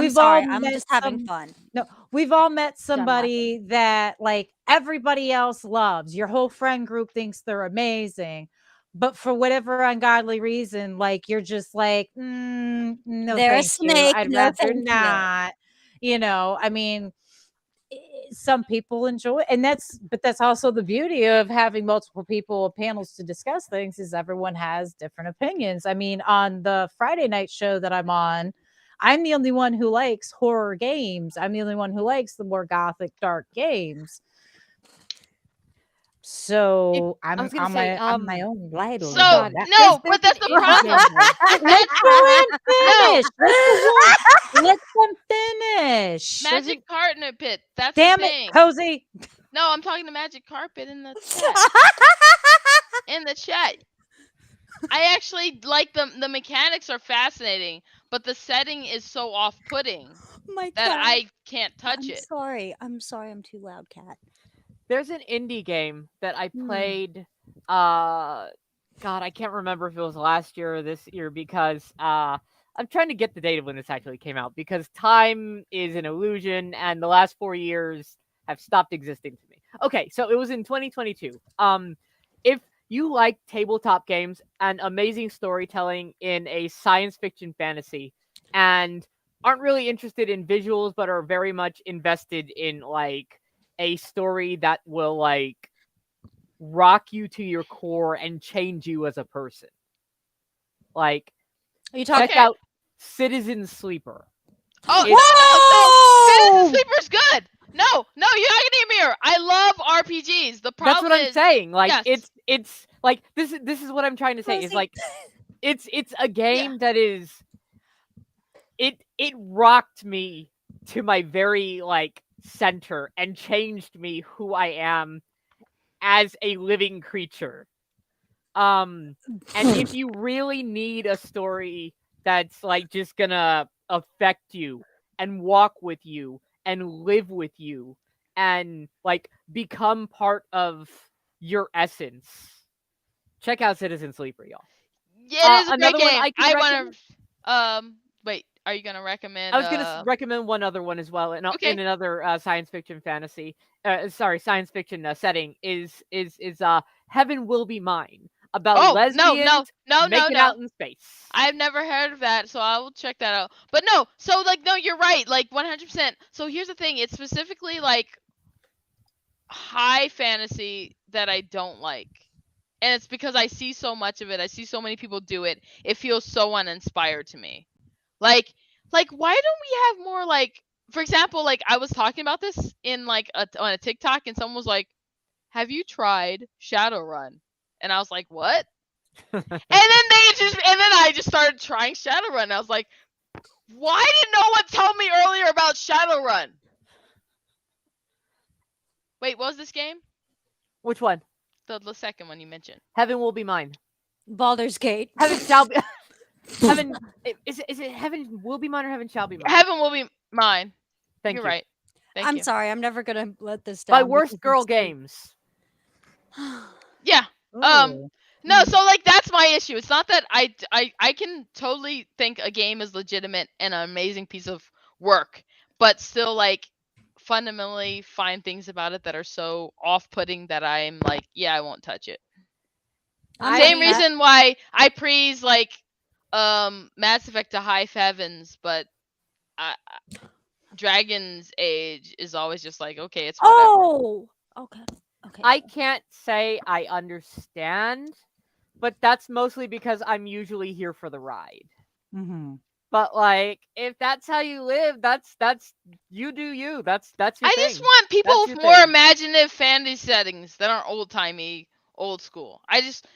we've all sorry. I'm met just having some fun. no, we've all met Done laughing. somebody that like everybody else loves. Your whole friend group thinks they're amazing. But for whatever ungodly reason, like you're just like, no, They're a thank you. snake. I'd No, rather thank you. not. I mean, some people enjoy it, and that's also the beauty of having multiple people panels to discuss things is everyone has different opinions. I mean, on the Friday night show that I'm on, I'm the only one who likes horror games. I'm the only one who likes the more gothic dark games. So I I'm was gonna on say, my own little. So God, no, there's but that's an the indie problem. game, though. Let Joanne finish. No. Let them finish. Magic Carpet Pit. That's Damn the it, thing. Cozy. No, I'm talking to Magic Carpet in the chat. In the chat. I actually like them. The mechanics are fascinating, but the setting is so off-putting My that cat. I can't touch I'm it. sorry. I'm sorry. I'm too loud, cat. There's an indie game that I Hmm. played. God, I can't remember if it was last year or this year because I'm trying to get the date of when this actually came out because time is an illusion and the last 4 years have stopped existing to me. Okay, so it was in 2022. If you like tabletop games and amazing storytelling in a science fiction fantasy and aren't really interested in visuals but are very much invested in like a story that will like rock you to your core and change you as a person. Like, Are you talking? check out Citizen Sleeper. Oh, It's- so Citizen Sleeper's good. No, you're not gonna hear me here. I love RPGs. The problem That's what I'm is, saying. Like, yes. it's like this is what I'm trying to say. Is Rosie. like it's a game that is it rocked me to my very like center and changed me who I am as a living creature. And if you really need a story that's like just gonna affect you and walk with you and live with you and like become part of your essence, check out Citizen Sleeper, y'all. Yeah, it is a great another one game. I can recommend. Wait, are you gonna recommend? I was gonna recommend one other one as well, in Okay. another science fiction fantasy. Science fiction setting is Heaven Will Be Mine, about Oh, lesbians no. making out in space. I've never heard of that, so I will check that out. But no, so like no, you're right, like 100%. So here's the thing, it's specifically like high fantasy that I don't like. And it's because I see so much of it. I see so many people do it. It feels so uninspired to me. Like why don't we have more like, for example, like I was talking about this in like on a TikTok and someone was like, "Have you tried Shadowrun?" And I was like, "What?" And then I just started trying Shadowrun. I was like, "Why did no one tell me earlier about Shadowrun?" Wait, what was this game? Which one? The second one you mentioned. Heaven Will Be Mine. Baldur's Gate. Heaven shall be. Heaven is it Heaven Will Be Mine or Heaven shall be mine? Heaven Will Be Mine. Thank You're you. right. Thank I'm you. sorry. I'm never gonna let this down. By Worst because Girl it's- Games. Yeah. Ooh. No, so like that's my issue. It's not that I can totally think a game is legitimate and an amazing piece of work, but still like fundamentally find things about it that are so off-putting that I'm like, yeah, I won't touch it. Same with that. reason why I praise like Mass Effect to high heavens, but Dragon's Age is always just like, okay, it's whatever. Oh. Okay. I can't say I understand but that's mostly because I'm usually here for the ride. Mhm. But like, if that's how you live, that's you do you. That's your I thing. just want people That's with your more thing. imaginative fantasy settings that aren't old timey, old school. I just,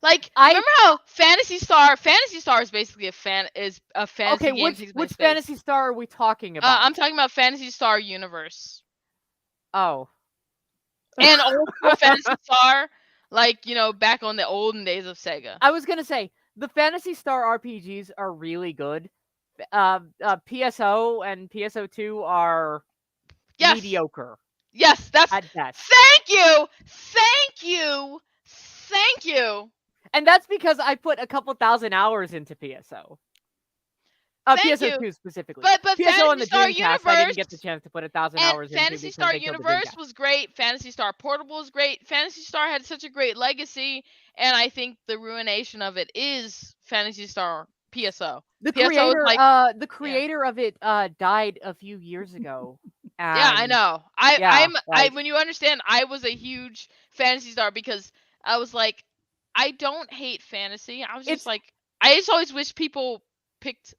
like I remember how Fantasy Star is basically a fantasy okay. game Which takes place space. Fantasy Star are we talking about? I'm talking about Fantasy Star Universe Oh, and old school Fantasy Star, like back on the olden days of Sega. I was gonna say the Fantasy Star RPGs are really good. PSO and PSO2 are Yes, mediocre yes, that's. at best. Thank you, thank you, thank you. And that's because I put a couple thousand hours into PSO. Thank you. PSO2 specifically. But PSO on Fantasy the Star Dreamcast, I didn't get the Universe chance to put 1,000 and hours into Fantasy because Star they killed the Universe Dreamcast. was great. Fantasy Star Portable was great. Fantasy Star had such a great legacy, and I think the ruination of it is Fantasy Star PSO. The PSO is creator, like, the creator of it died a few years ago. yeah, I And know. yeah, like, When you understand, I was a huge Fantasy Star because I was like, I don't hate fantasy. I was just It's- like, I just always wish people picked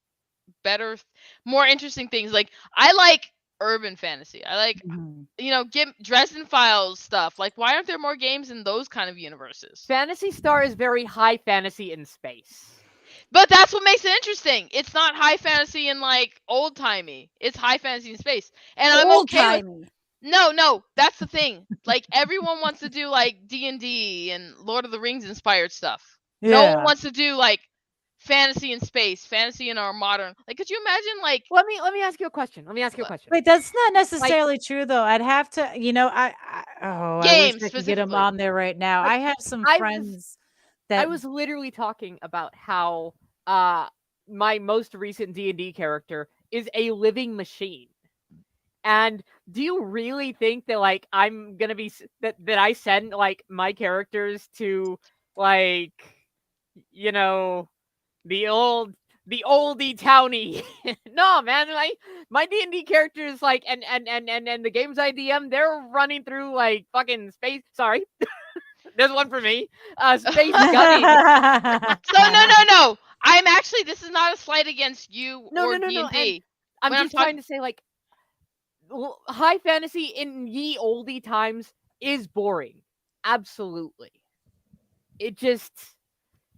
better, more interesting things. Like I like urban fantasy. I like Mhm. get Dresden Files stuff. Like why aren't there more games in those kind of universes? Fantasy Star is very high fantasy in space. But that's what makes it interesting. It's not high fantasy and like old timey. It's high fantasy in space, and I'm Old okay with. timey. No, that's the thing. Like everyone wants to do like D&D and Lord of the Rings inspired stuff. No one wants to do like fantasy in space, fantasy in our modern. Like, could you imagine like? Let me ask you a question. Wait, that's not necessarily true though. I'd have to, I wish Games I could get them specifically. on there right now. Like, I have some I was- friends I that was literally talking about how my most recent D&D character is a living machine. And do you really think that like I'm going to be that I send like my characters to like the oldie townie? No, man, like my D&D character is like and the games I DM, they're running through like fucking space. Sorry. There's one for me. Space gunning. So no. I'm actually. This is not a slight against you or No. D&D. I'm When I'm just trying to say, like, high fantasy in ye oldie times is boring. Absolutely. It just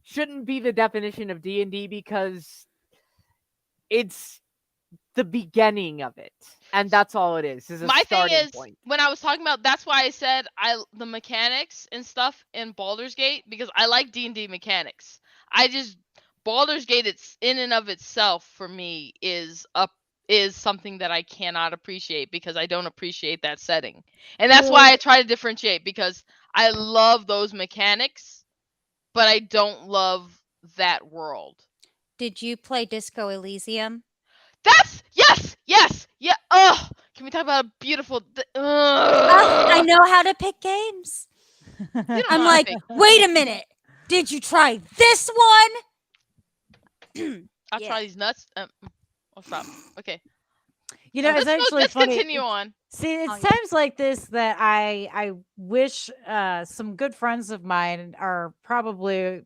shouldn't be the definition of D&D because it's the beginning of it. And that's all it is a My thing starting is, point. when I was talking about, that's why I said the mechanics and stuff in Baldur's Gate, because I like D&D mechanics. Baldur's Gate, it's in and of itself for me is something that I cannot appreciate because I don't appreciate that setting. And that's why I try to differentiate, because I love those mechanics, but I don't love that world. Did you play Disco Elysium? That's yes, yeah. Ugh. Can we talk about a beautiful? I know how to pick games. You don't know I'm how to like, pick. wait a minute. Did you try this one? I'll Yeah. try these nuts. I'll stop. Okay. it's actually let's funny. continue on. See, it's Oh, yeah. times like this that I wish some good friends of mine are probably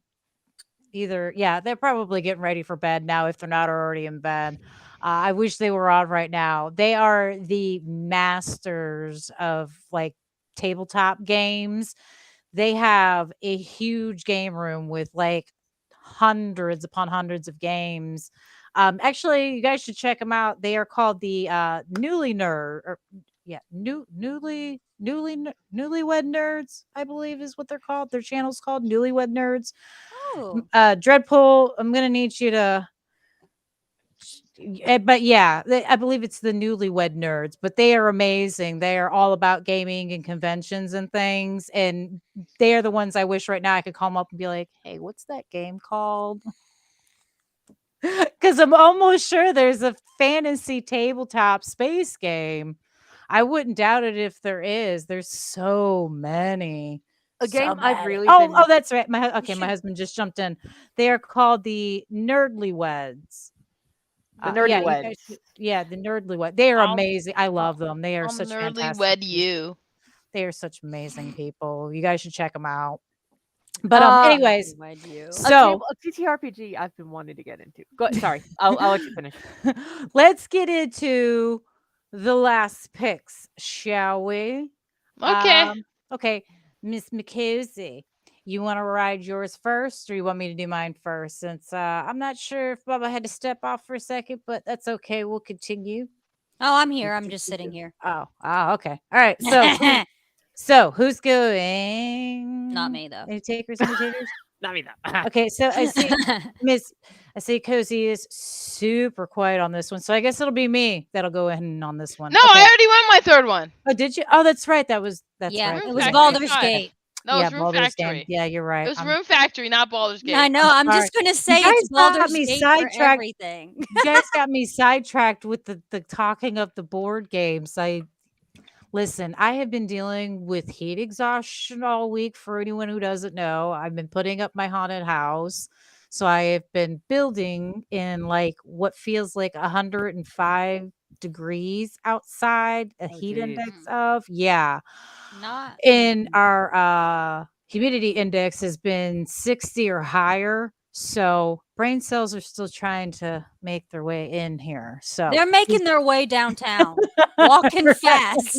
they're probably getting ready for bed now if they're not already in bed. I wish they were on right now. They are the masters of like tabletop games. They have a huge game room with like hundreds upon hundreds of games. Actually, you guys should check them out. They are called the Newly Nerd, or newlywed nerds, I believe is what they're called. Their channel's called Newlywed Nerds. Oh. Dreadpool, I'm gonna need you to. But yeah, I believe it's the Newlywed Nerds, but they are amazing. They are all about gaming and conventions and things, and they are the ones I wish right now I could call them up and be like, "Hey, what's that game called?" Because I'm almost sure there's a fantasy tabletop space game. I wouldn't doubt it if there is. There's so many. A game So I've many. really Oh, been that's right. My should- husband just jumped in. They are called the Nerdlyweds. the Yeah, nerdy you weds. guys yeah, the Nerdlywed. They are I'll- amazing. I love them. They are I'll such nerdly fantastic wed people. you. They are such amazing people. You guys should check them out. But anyways, Mind you. so A TTRPG I've been wanting to get into. Go, sorry, I'll let you finish. let's get into the last picks, shall we? Okay. Okay, Miss McKenzie, you want to ride yours first, or you want me to do mine first? Since I'm not sure if Bubba had to step off for a second, but that's okay. We'll continue. Oh, I'm here. I'm just sitting here. Oh, okay. All right. So who's going? Not me though. Any takers? Any takers? Not me though. Okay, so I see I see Cozy is super quiet on this one. So I guess it'll be me that'll go in on this one. No, Okay. I already won my third one. Oh, did you? Oh, that's right. That's yeah, right. it was Factory Baldur's five. Gate. No, it was Room Baldur's Gate. Factory. Yeah, you're right. It was Room Factory, not Baldur's Gate. I know. I'm sorry. just gonna say guys it's got Baldur's me Gate for sidetracked. everything. You guys got me sidetracked with the talking of the board games. Listen, I have been dealing with heat exhaustion all week. For anyone who doesn't know, I've been putting up my haunted house. So I have been building in like what feels like 105 degrees outside, a heat geez. index of, yeah. Not And our humidity index has been 60 or higher. So brain cells are still trying to make their way in here. So they're making their way downtown, walking fast.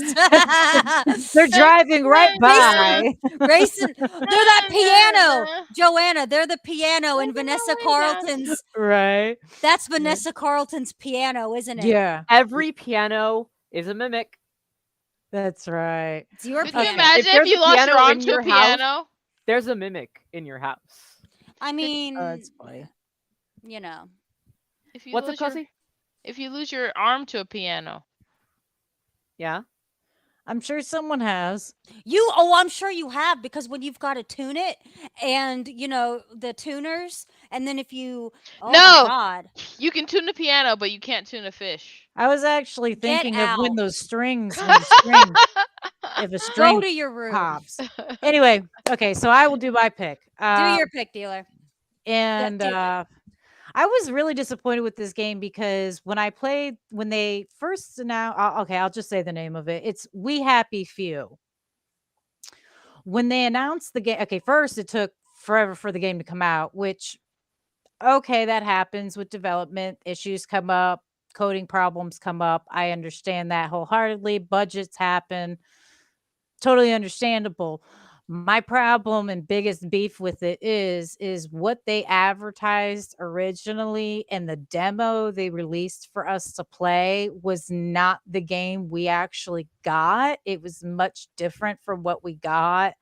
they're driving right by. Racing. They're that piano, Joanna. They're the piano in Vanessa Carlton's. Right. That's Vanessa Carlton's piano, isn't it? Yeah, Every piano is a mimic. that's right. It's your Could you piano. imagine there's if you a lost your piano arm in to a your house- piano? There's a mimic in your house. I mean, That's funny. you know. If you What's up, lose your, Cozy? if you lose your arm to a piano. Yeah. I'm sure someone has. I'm sure you have, because when you've got to tune it and the tuners, and then if you No! my God. You can tune a piano, but you can't tune a fish. I was actually Get thinking of when out. those strings, when the string, if a Go string to your room. pops. Anyway, okay, so I will do my pick. Do your pick, dealer. And do it. I was really disappointed with this game because when they first announced, I'll just say the name of it. It's We Happy Few. When they announced the game, okay, first it took forever for the game to come out, which, okay, that happens with development. Issues come up, coding problems come up. I understand that wholeheartedly. Budgets happen. Totally understandable. My problem and biggest beef with it is what they advertised originally, and the demo they released for us to play was not the game we actually got. It was much different from what we got.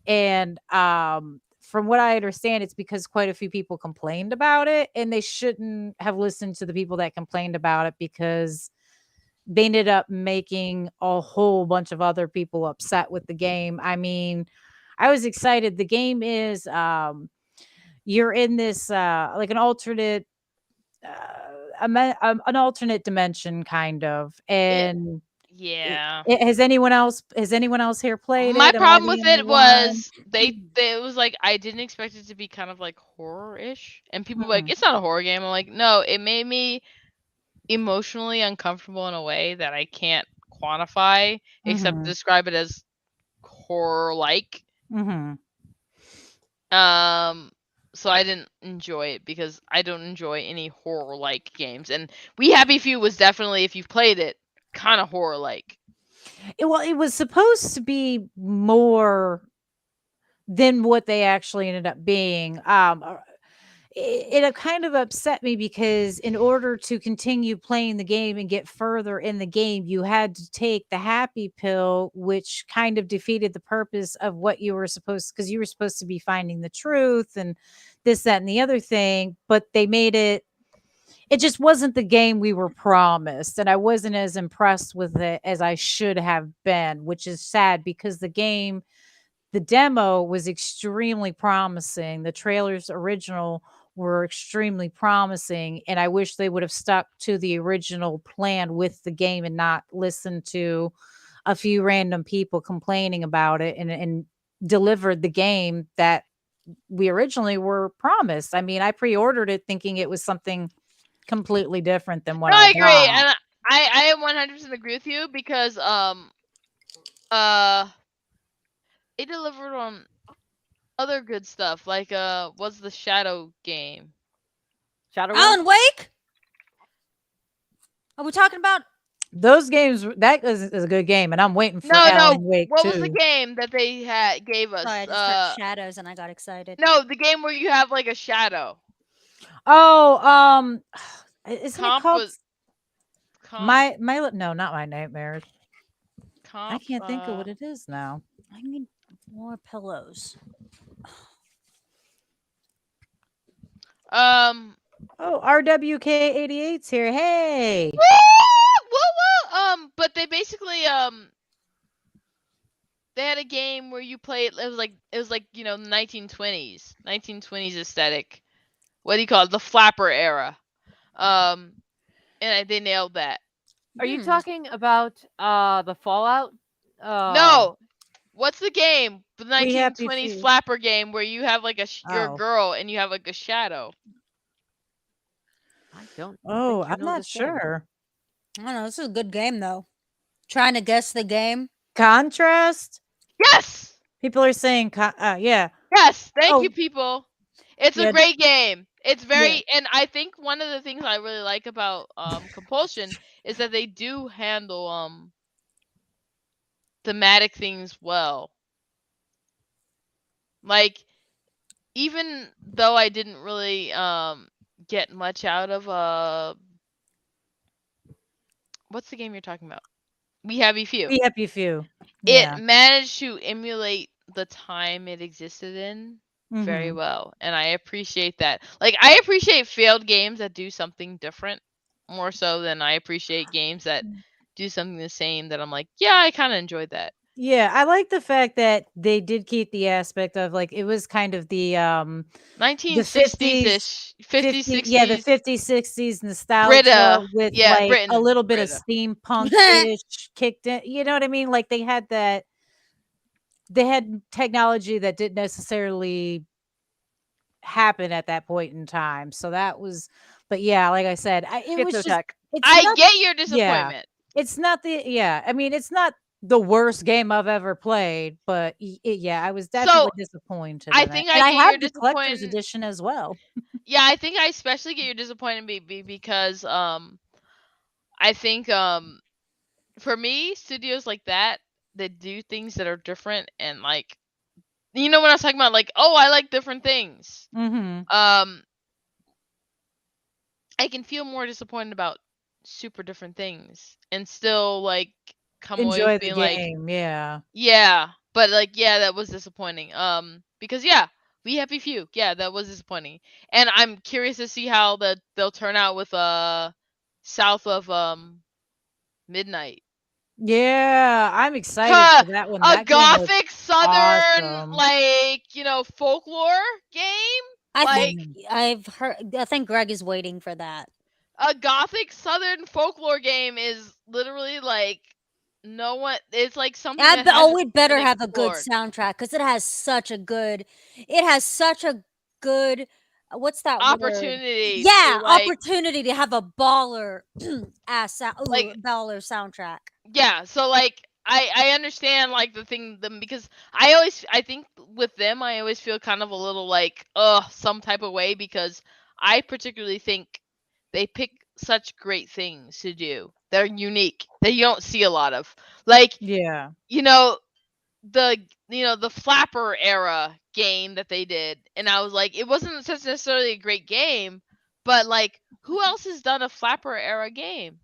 And from what I understand, it's because quite a few people complained about it, and they shouldn't have listened to the people that complained about it, because they ended up making a whole bunch of other people upset with the game. I mean, I was excited. The game is you're in this like an alternate an alternate dimension kind of. And Yeah. has anyone else here played My it? Am I problem the with only it one? was it was like I didn't expect it to be kind of like horror-ish, and people were like, it's not a horror game. I'm like, no, it made me emotionally uncomfortable in a way that I can't quantify except Mhm. describe it as horror-like. Mhm. So I didn't enjoy it because I don't enjoy any horror-like games, and We Happy Few was definitely, if you've played it, kind of horror-like. Well, it was supposed to be more than what they actually ended up being. It kind of upset me because in order to continue playing the game and get further in the game, you had to take the happy pill, which kind of defeated the purpose of what you were supposed, because you were supposed to be finding the truth and this, that, and the other thing. But they made it just wasn't the game we were promised. And I wasn't as impressed with it as I should have been, which is sad because the demo was extremely promising. The trailers original were extremely promising, and I wish they would have stuck to the original plan with the game and not listened to a few random people complaining about it, and delivered the game that we originally were promised. I mean, I pre-ordered it thinking it was something completely different than what No, I I agree, got. and I 100% agree with you because it delivered on other good stuff like what's the Shadow game? Shadowrun. Alan Wake? Are we talking about? Those games, that is a good game, and I'm waiting for No, Alan no. Wake What was the too. game that they gave us? Sorry, I just heard shadows and I got excited. No, the game where you have like a shadow. Oh, isn't it Comp called was comp my no, not My Nightmares. I comp. can't think of what it is now. I need more pillows. Oh, RWK88's here. Hey. Woo! But they basically they had a game where you played. It was like 1920s aesthetic. What do you call it? The flapper era. And they nailed that. Are you talking about the Fallout? No. What's the game? The We Happy 1920s Few. flapper game where you have like you're a Oh. girl and you have like a shadow. I don't. Oh, think I I'm know not this game. sure. I don't know. This is a good game though. Trying to guess the game. Contrast? Yes. People are saying yeah. Yes. Thank Oh. you, people. It's Yeah, a great game. It's very, and I think one of the things I really like about Compulsion is that they do handle thematic things well. Like, even though I didn't really get much out of what's the game you're talking about? We Happy Few. We Happy Few. Yeah. It managed to emulate the time it existed in very Mhm. well, and I appreciate that. Like, I appreciate failed games that do something different more so than I appreciate games that do something the same. That I'm like, yeah, I kind of enjoyed that. Yeah, I like the fact that they did keep the aspect of like it was kind of the 1960s-ish, 50s, 60s. yeah, the 50s, 60s nostalgia Britta. with Yeah, like Britain. a little bit Britta. of steampunk-ish kicked in. You know what I mean? Like they had technology that didn't necessarily happen at that point in time. So that was, but yeah, like I said, it was just Schizotech. I not, get your yeah, disappointment. it's not the, yeah, I mean, it's not the worst game I've ever played, but yeah, I was definitely disappointed I in it. think And I I get have your the collector's disappointment. edition as well. Yeah, I think I especially get your disappointment because I think for me, studios like that do things that are different and like, you know what I was talking about, like, oh, I like different things. Mhm. I can feel more disappointed about super different things and still like come away Enjoy with the being like, game, yeah. yeah, but like, yeah, that was disappointing. Because yeah, We Happy Few, yeah, that was disappointing, and I'm curious to see how they'll turn out with South of Midnight. Yeah, I'm excited Huh, for that one. a That game was gothic southern awesome. like folklore game. I Like think I've heard. I think Greg is waiting for that. a gothic southern folklore game is literally like no one. It's like something that hasn't It better been have a good explored. soundtrack because it has such a good. It has such a good. What's that word? Opportunity Yeah, to like opportunity to have a baller like baller soundtrack. yeah. So like I understand like them because I think with them I always feel kind of a little like some type of way because I particularly think they pick such great things to do. They're unique that you don't see a lot of. Like Yeah. the flapper era game that they did, and I was like, it wasn't such necessarily a great game, but like who else has done a flapper era game?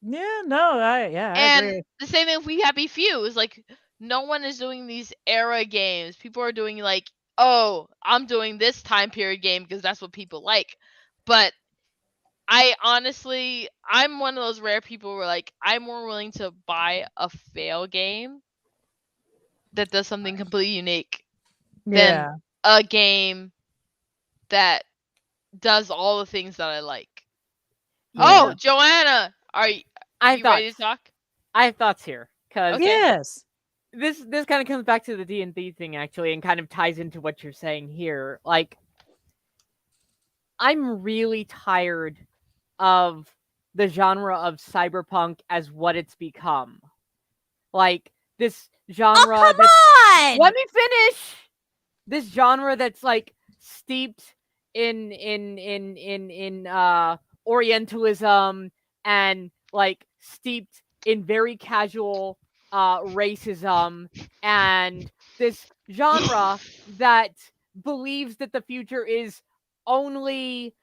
Yeah, no, I And agree. the same thing with We Happy Few is like no one is doing these era games. People are doing like, oh, I'm doing this time period game because that's what people like. But I'm one of those rare people where like I'm more willing to buy a fail game that does something completely unique than Yeah. a game that does all the things that I like. Oh, Yeah. Joanna, are you ready to talk? I have thoughts here because Okay. Yes. this kind of comes back to the D&D thing actually, and kind of ties into what you're saying here. Like, I'm really tired of the genre of cyberpunk as what it's become. Like this genre. Oh, come on! Let me finish. this genre that's like steeped in Orientalism and like steeped in very casual racism, and this genre that believes that the future is only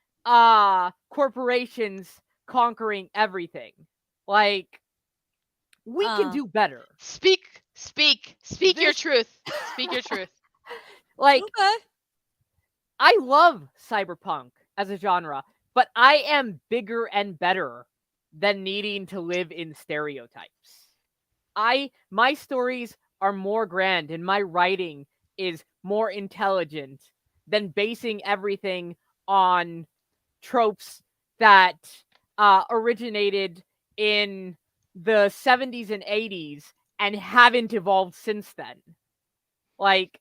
corporations conquering everything. Like, we can Uh, do better. Speak your This truth. Speak your truth. like okay. I love cyberpunk as a genre, but I am bigger and better than needing to live in stereotypes. My stories are more grand and my writing is more intelligent than basing everything on tropes that originated in the 70s and 80s and haven't evolved since then. Like,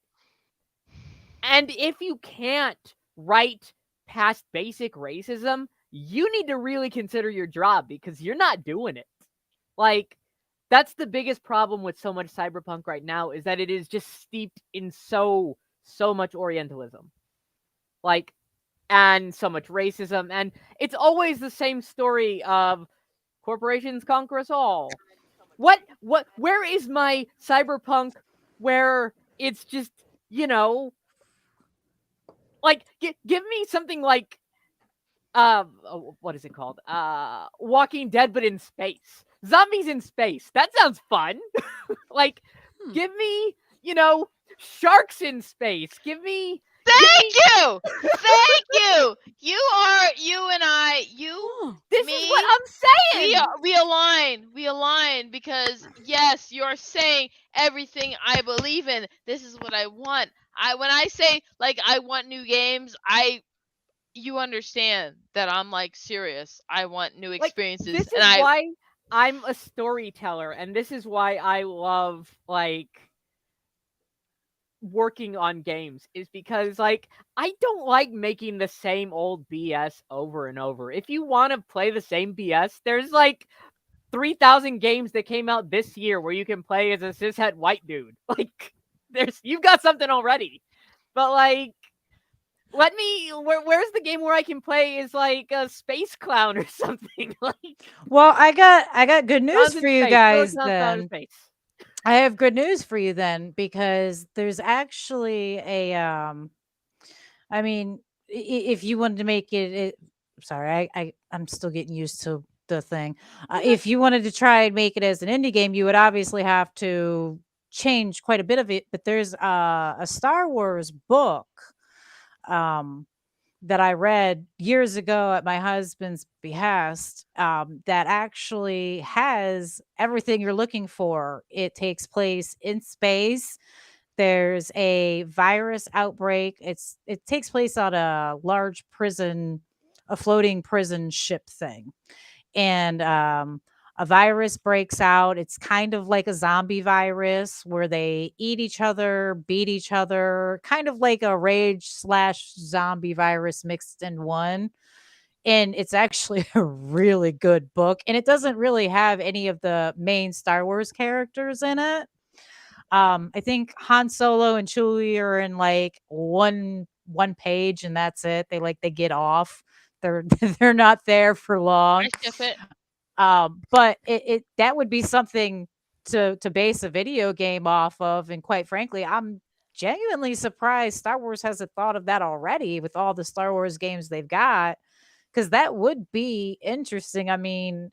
and if you can't write past basic racism, you need to really consider your job because you're not doing it. Like, that's the biggest problem with so much cyberpunk right now, is that it is just steeped in so much Orientalism. Like, and so much racism, and it's always the same story of corporations conquer us all. Where is my cyberpunk where it's just, you know, like give me something like what is it called? Walking Dead, but in space. Zombies in space. That sounds fun. Like, Hmm. give me, sharks in space. Give me Thank you. Thank you. You and I, Oh, this me, is what I'm saying. we align. We align because yes, you're saying everything I believe in. This is what I want. When I say like I want new games, you understand that I'm like serious. I want new Like, experiences, this and is why I'm a storyteller, and this is why I love like working on games, is because like I don't like making the same old BS over and over. If you want to play the same BS, there's like 3,000 games that came out this year where you can play as a cishet white dude. Like, you've got something already. But like, where's the game where I can play as like a space clown or something? Like, Well, I got good news clowns for in you space, killer guys clowns clown in then. space. I have good news for you then, because there's actually a I mean, if you wanted to make it, sorry, I'm still getting used to the thing. If you wanted to try and make it as an indie game, you would obviously have to change quite a bit of it. But there's a Star Wars book um, that I read years ago at my husband's behest, that actually has everything you're looking for. It takes place in space. There's a virus outbreak. It takes place on a large prison, a floating prison ship thing, and a virus breaks out. It's kind of like a zombie virus where they eat each other, beat each other, kind of like a rage slash zombie virus mixed in one. And it's actually a really good book, and it doesn't really have any of the main Star Wars characters in it. I think Han Solo and Chewie are in like one page, and that's it. They get off. They're they're not there for long. I ship it. But it that would be something to base a video game off of, and quite frankly, I'm genuinely surprised Star Wars hasn't thought of that already with all the Star Wars games they've got, because that would be interesting. I mean,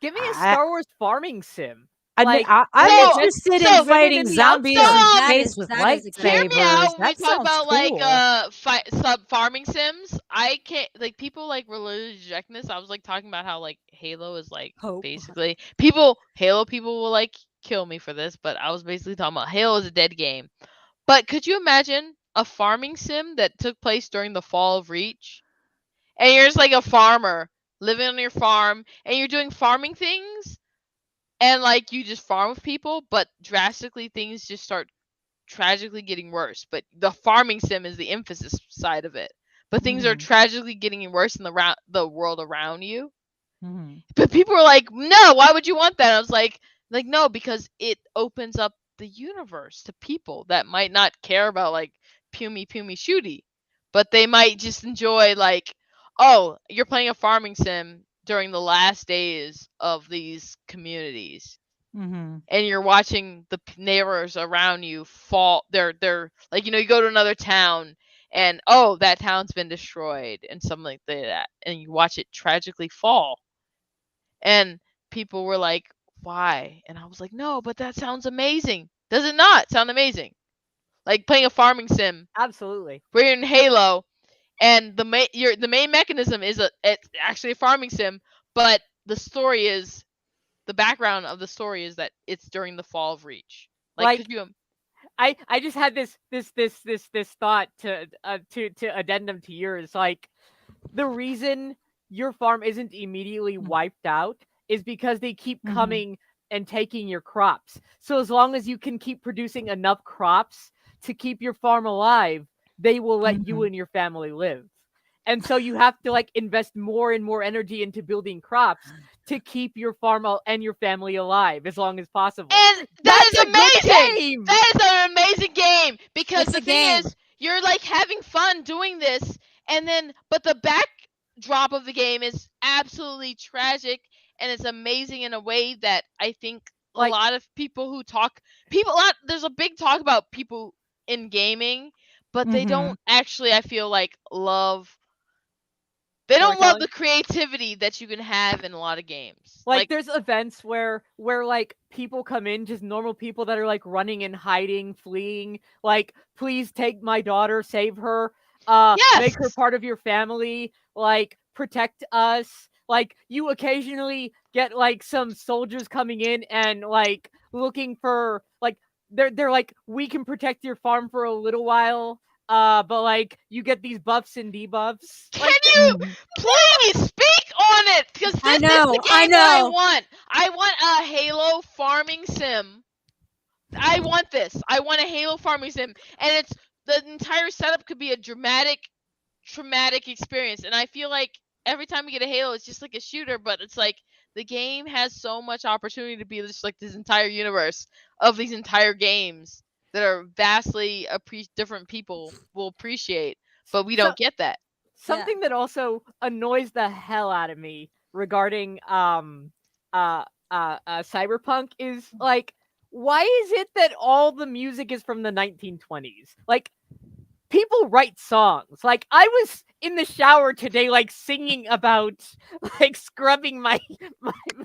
Give me a I Star Wars farming sim. admit Like, I'm So interested in so women fighting in the zombies so in outskirts. space with that is hear exactly me out lightsabers. when we That talk sounds about like cool. sub farming sims. I can't like people like really rejecting this. I was like talking about how like Halo is like hope. basically Halo people will like kill me for this, but I was basically talking about Halo is a dead game. But could you imagine a farming sim that took place during the fall of Reach? And you're just like a farmer living on your farm and you're doing farming things and like you just farm with people, but drastically things just start tragically getting worse. But the farming sim is the emphasis side of it. But things are Mhm, tragically getting worse in the world around you. mhm. But people were like, "No, why would you want that?" I was like no, because it opens up the universe to people that might not care about like pumy shooty, but they might just enjoy like, oh, you're playing a farming sim during the last days of these communities, Mm-hmm. and you're watching the neighbors around you fall. They're like, you go to another town, and oh, that town's been destroyed and something like that, and you watch it tragically fall, and people were like, why? And I was like, no, but that sounds amazing. Does it not sound amazing? Like playing a farming sim Absolutely. where you're in Halo, and the main mechanism is it's actually a farming sim, but the background of the story is that it's during the fall of Reach. Like, could you? I just had this thought to addendum to yours. Like, the reason your farm isn't immediately wiped out is because they keep coming and taking your crops. So as long as you can keep producing enough crops to keep your farm alive, they will let you and your family live. And so you have to like invest more and more energy into building crops to keep your farm and your family alive as long as possible. And That's is a good amazing. game! That is an amazing game, because It's the a thing game. is, you're like having fun doing this, and then but the backdrop of the game is absolutely tragic, and it's amazing in a way that I think a Like- lot of people who there's a big talk about people in gaming, but they don't actually, I feel like, they don't love Storytelling? the creativity that you can have in a lot of games. Like there's events where like people come in, just normal people that are like running and hiding, fleeing, like, please take my daughter, save her, make her Yes! part of your family, like, protect us. Like, you occasionally get like some soldiers coming in and like looking for like they're like, we can protect your farm for a little while. But like you get these buffs and debuffs. Can you please speak on it? Because this is the game that I want. I want a Halo farming sim. I want this. I want a Halo farming sim, and the entire setup could be a traumatic experience. And I feel like every time we get a Halo, it's just like a shooter, but it's like the game has so much opportunity to be just like this entire universe of these entire games that are vastly different people will appreciate, but we don't get that. Something that also annoys the hell out of me regarding Cyberpunk is like, why is it that all the music is from the 1920s? Like, people write songs. Like, I was in the shower today, like, singing about, like, scrubbing my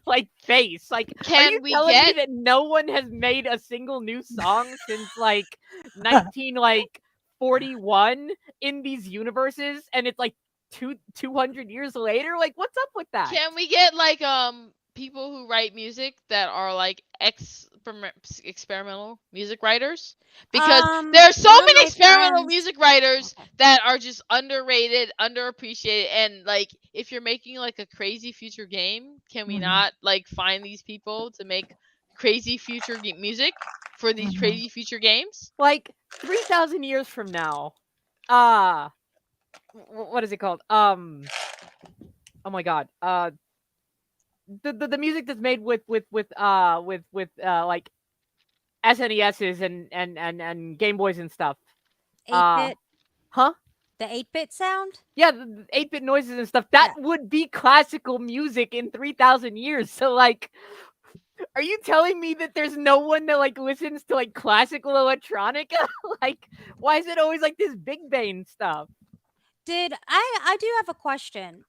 like face. Like, are you telling me that no one has made a single new song since like 1941 in these universes, and it's like 200 years later? Like, what's up with that? Can we get like people who write music that are like experimental music writers? Because there are so many experimental music writers that are just underrated, underappreciated, and like, if you're making like a crazy future game, can we not like find these people to make crazy future music for these crazy future games? Like 3,000 years from now, what is it called? Oh my god. The music that's made with like SNESs and Game Boys and stuff. 8-bit? Huh? The 8-bit sound? Yeah, the 8-bit noises and stuff. That would be classical music in 3,000 years. So like, are you telling me that there's no one that like listens to like classical electronica? Like, why is it always like this big bang stuff? I do have a question.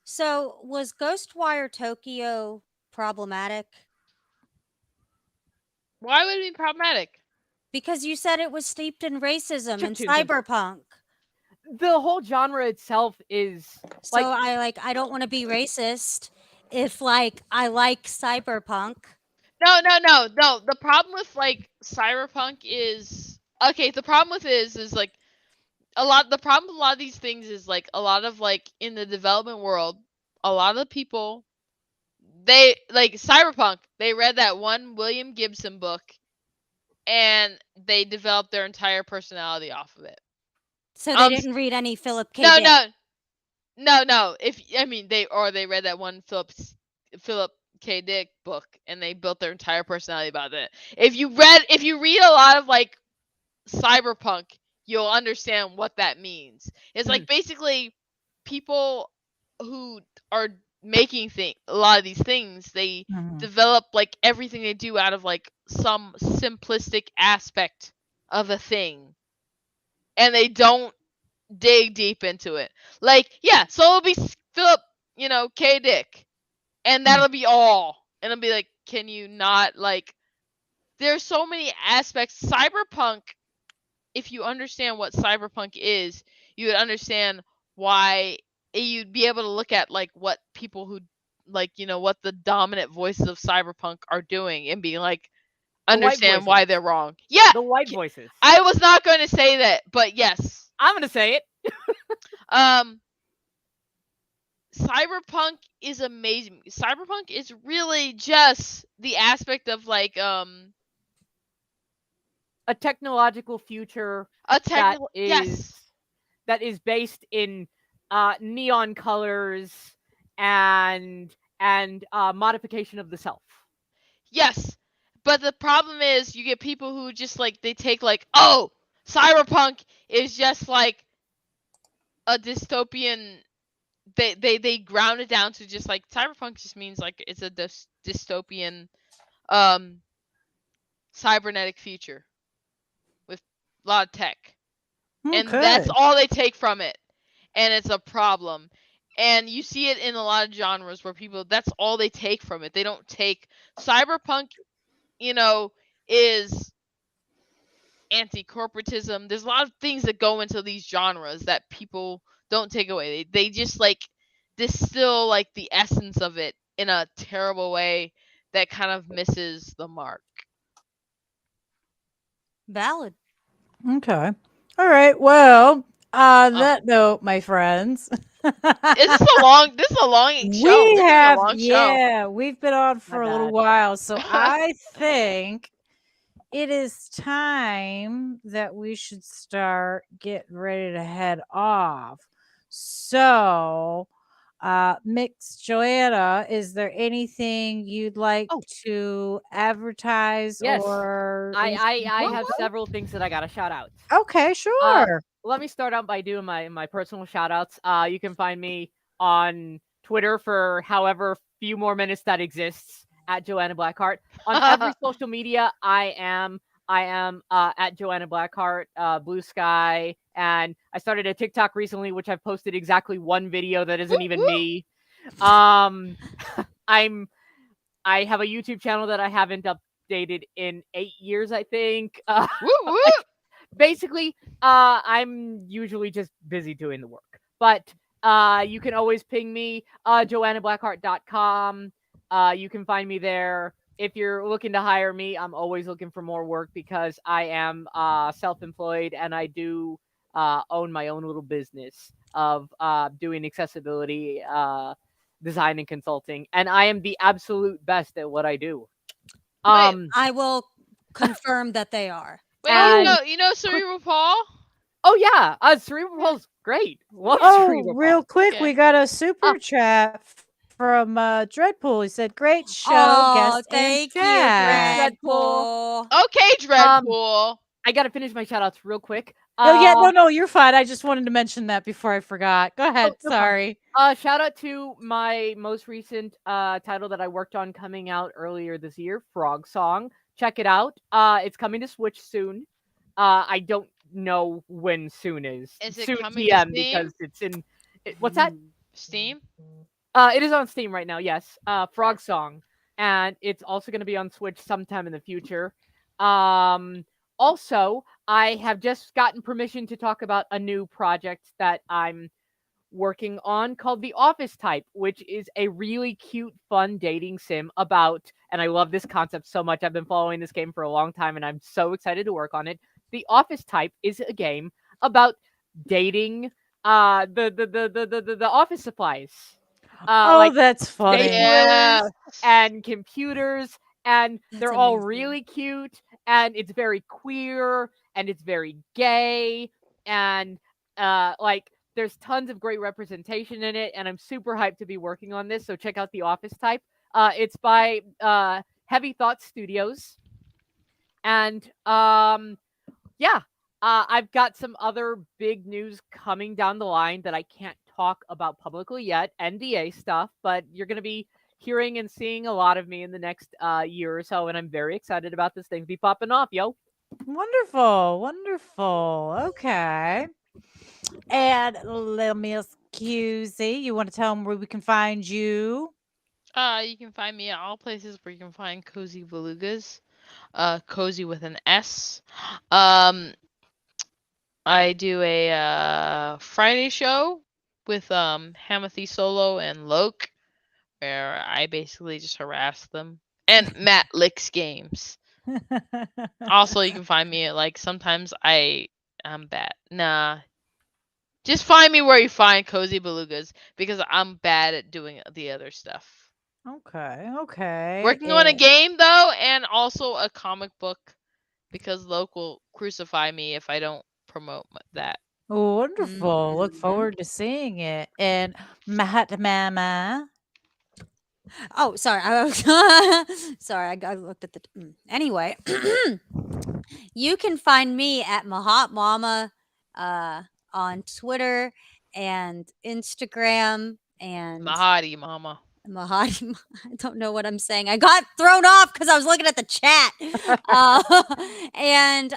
So was Ghostwire Tokyo problematic? Why would it be problematic? Because you said it was steeped in racism and Chiptunes and- cyberpunk. The whole genre itself is So I don't want to be racist if like I like cyberpunk. No. The problem with like cyberpunk is the problem with it is like the problem with a lot of these things is like a lot of like in the development world, a lot of the people, they like cyberpunk, they read that one William Gibson book and they developed their entire personality off of it. So they didn't read any Philip K. Dick. No. They read that one Philip K. Dick book and they built their entire personality about it. If you read a lot of like cyberpunk, you'll understand what that means. It's like basically people who are making a lot of these things, they develop like everything they do out of like some simplistic aspect of a thing, and they don't dig deep into it. Like, yeah, so it'll be Philip, K. Dick, and that'll be all. And it'll be like, can you not, like, there's so many aspects. Cyberpunk, if you understand what cyberpunk is, you would understand why you'd be able to look at, like, what people who, like, what the dominant voices of cyberpunk are doing and be like, understand why they're wrong. Yeah, The white voices. I was not going to say that, but yes. I'm going to say it. Cyberpunk is amazing. Cyberpunk is really just the aspect of like a technological future yes, that is based in neon colors and modification of the self. Yes. But the problem is you get people who just like they take like, oh, cyberpunk is just like a dystopian. They ground it down to just like cyberpunk just means like it's a dystopian cybernetic future with a lot of tech. Okay. And that's all they take from it. And it's a problem. And you see it in a lot of genres where people, that's all they take from it. They don't take cyberpunk, is anti-corporatism. There's a lot of things that go into these genres that people don't take away. They just like distill like the essence of it in a terrible way that kind of misses the mark. Valid. Okay. All right. Well, on that note, my friends. This is a long show. We've been on for a little while. So I think it is time that we should start getting ready to head off. So, Mix Joanna, is there anything you'd like to advertise? Yes. Or I have several things that I gotta shout out. Okay, sure. Let me start out by doing my personal shout outs. You can find me on Twitter for however few more minutes that exists at Joanna Blackhart. On every social media, I am at Joanna Blackhart, Blue Sky, and I started a TikTok recently, which I've posted exactly one video that isn't even me. I have a YouTube channel that I haven't updated in 8 years, I think. Basically, I'm usually just busy doing the work. But you can always ping me, joannablackhart.com. You can find me there. If you're looking to hire me, I'm always looking for more work because I am self-employed and I do own my own little business of doing accessibility design and consulting. And I am the absolute best at what I do. I will confirm that they are. Wait, you know Cerebral Paul? Oh yeah, Cerebral Paul's great. Love Cerebral real Paul. quick, we got a super chat from Dreadpool. He said, "Great show, guest thank you, chat." Dreadpool. Okay, Dreadpool. I gotta finish my shout outs real quick. No, you're fine. I just wanted to mention that before I forgot. Go ahead. Sorry. Shout out to my most recent title that I worked on coming out earlier this year, Frog Song. Check it out. It's coming to Switch soon. I don't know when soon is. Is it soon coming PM to Steam? because it's in. What's that? Steam? It is on Steam right now. Yes. Frog Song, and it's also going to be on Switch sometime in the future. Also, I have just gotten permission to talk about a new project that I'm working on called The Office Type, which is a really cute, fun dating sim about, and I love this concept so much. I've been following this game for a long time, and I'm so excited to work on it. The Office Type is a game about dating the office supplies. Like that's funny. Yeah. And computers, and they're all really cute, and it's very queer, and it's very gay, and like there's tons of great representation in it, and I'm super hyped to be working on this. So check out The Office Type. It's by Heavy Thought Studios, and yeah, I've got some other big news coming down the line that I can't talk about publicly yet, NDA stuff, but you're going to be hearing and seeing a lot of me in the next year or so, and I'm very excited about this thing be popping off, yo. Wonderful, wonderful. Okay. And little Miss QZ, you want to tell them where we can find you? You can find me at all places where you can find Cozy Belugas. Cozy with an S. I do a Friday show with Hamathi Solo and Loke, where I basically just harass them. And Matt Licks Games. Also, you can find me at, like, sometimes I'm bad. Nah. Just find me where you find Cozy Belugas, because I'm bad at doing the other stuff. Okay. Working on a game, though, and also a comic book, because Loke will crucify me if I don't promote that. Wonderful. Look Mhm. forward to seeing it. And Mahat Mama. Oh, sorry. Sorry. I looked at the. Anyway, you can find me at Mahat Mama on Twitter and Instagram and Mahadi, mama. Mahadi. I don't know what I'm saying. I got thrown off because I was looking at the chat. And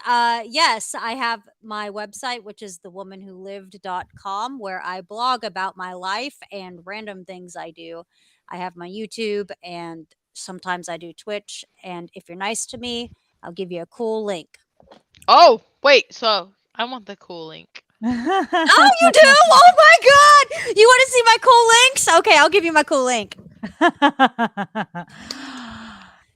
yes, I have my website, which is thewomanwholived.com, where I blog about my life and random things I do. I have my YouTube, and sometimes I do Twitch. And if you're nice to me, I'll give you a cool link. Oh, wait. So I want the cool link. Oh, you do? Oh my God. You want to see my cool links? Okay, I'll give you my cool link.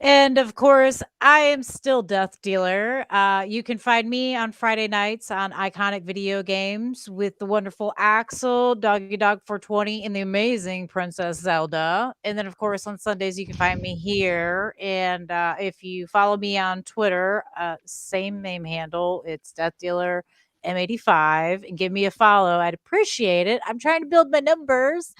And of course, I am still Death Dealer. You can find me on Friday nights on Iconic Video Games with the wonderful Axel, Doggy Dog 420, and the amazing Princess Zelda. And then, of course, on Sundays, you can find me here. And if you follow me on Twitter, same name handle, it's Death Dealer M85, and give me a follow. I'd appreciate it. I'm trying to build my numbers.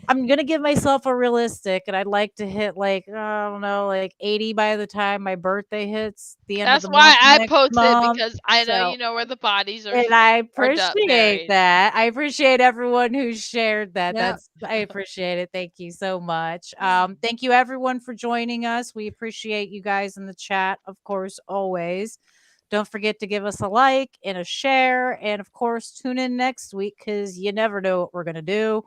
I'm gonna give myself a realistic, and I'd like to hit like I don't know, like 80 by the time my birthday hits the end of That's the why month I next posted it, month. because I know So, you know where the bodies are, and I are appreciate buried. that. I appreciate everyone who shared that. Yeah. I appreciate it. Thank you so much. Thank you everyone for joining us. We appreciate you guys in the chat, of course, always. Don't forget to give us a like and a share, and of course, tune in next week because you never know what we're gonna do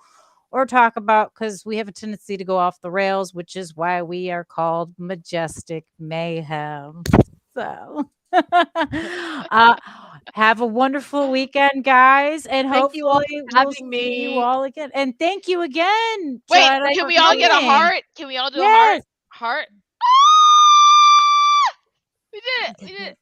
or talk about, because we have a tendency to go off the rails, which is why we are called Majestic Mayhem. So, have a wonderful weekend, guys, and Thank you all hopefully for we'll having see you me. all again. And thank you again, Wait, Joanna, can for we all get a coming. heart? Can we all do a heart? Yes. Heart? We did it. We did it.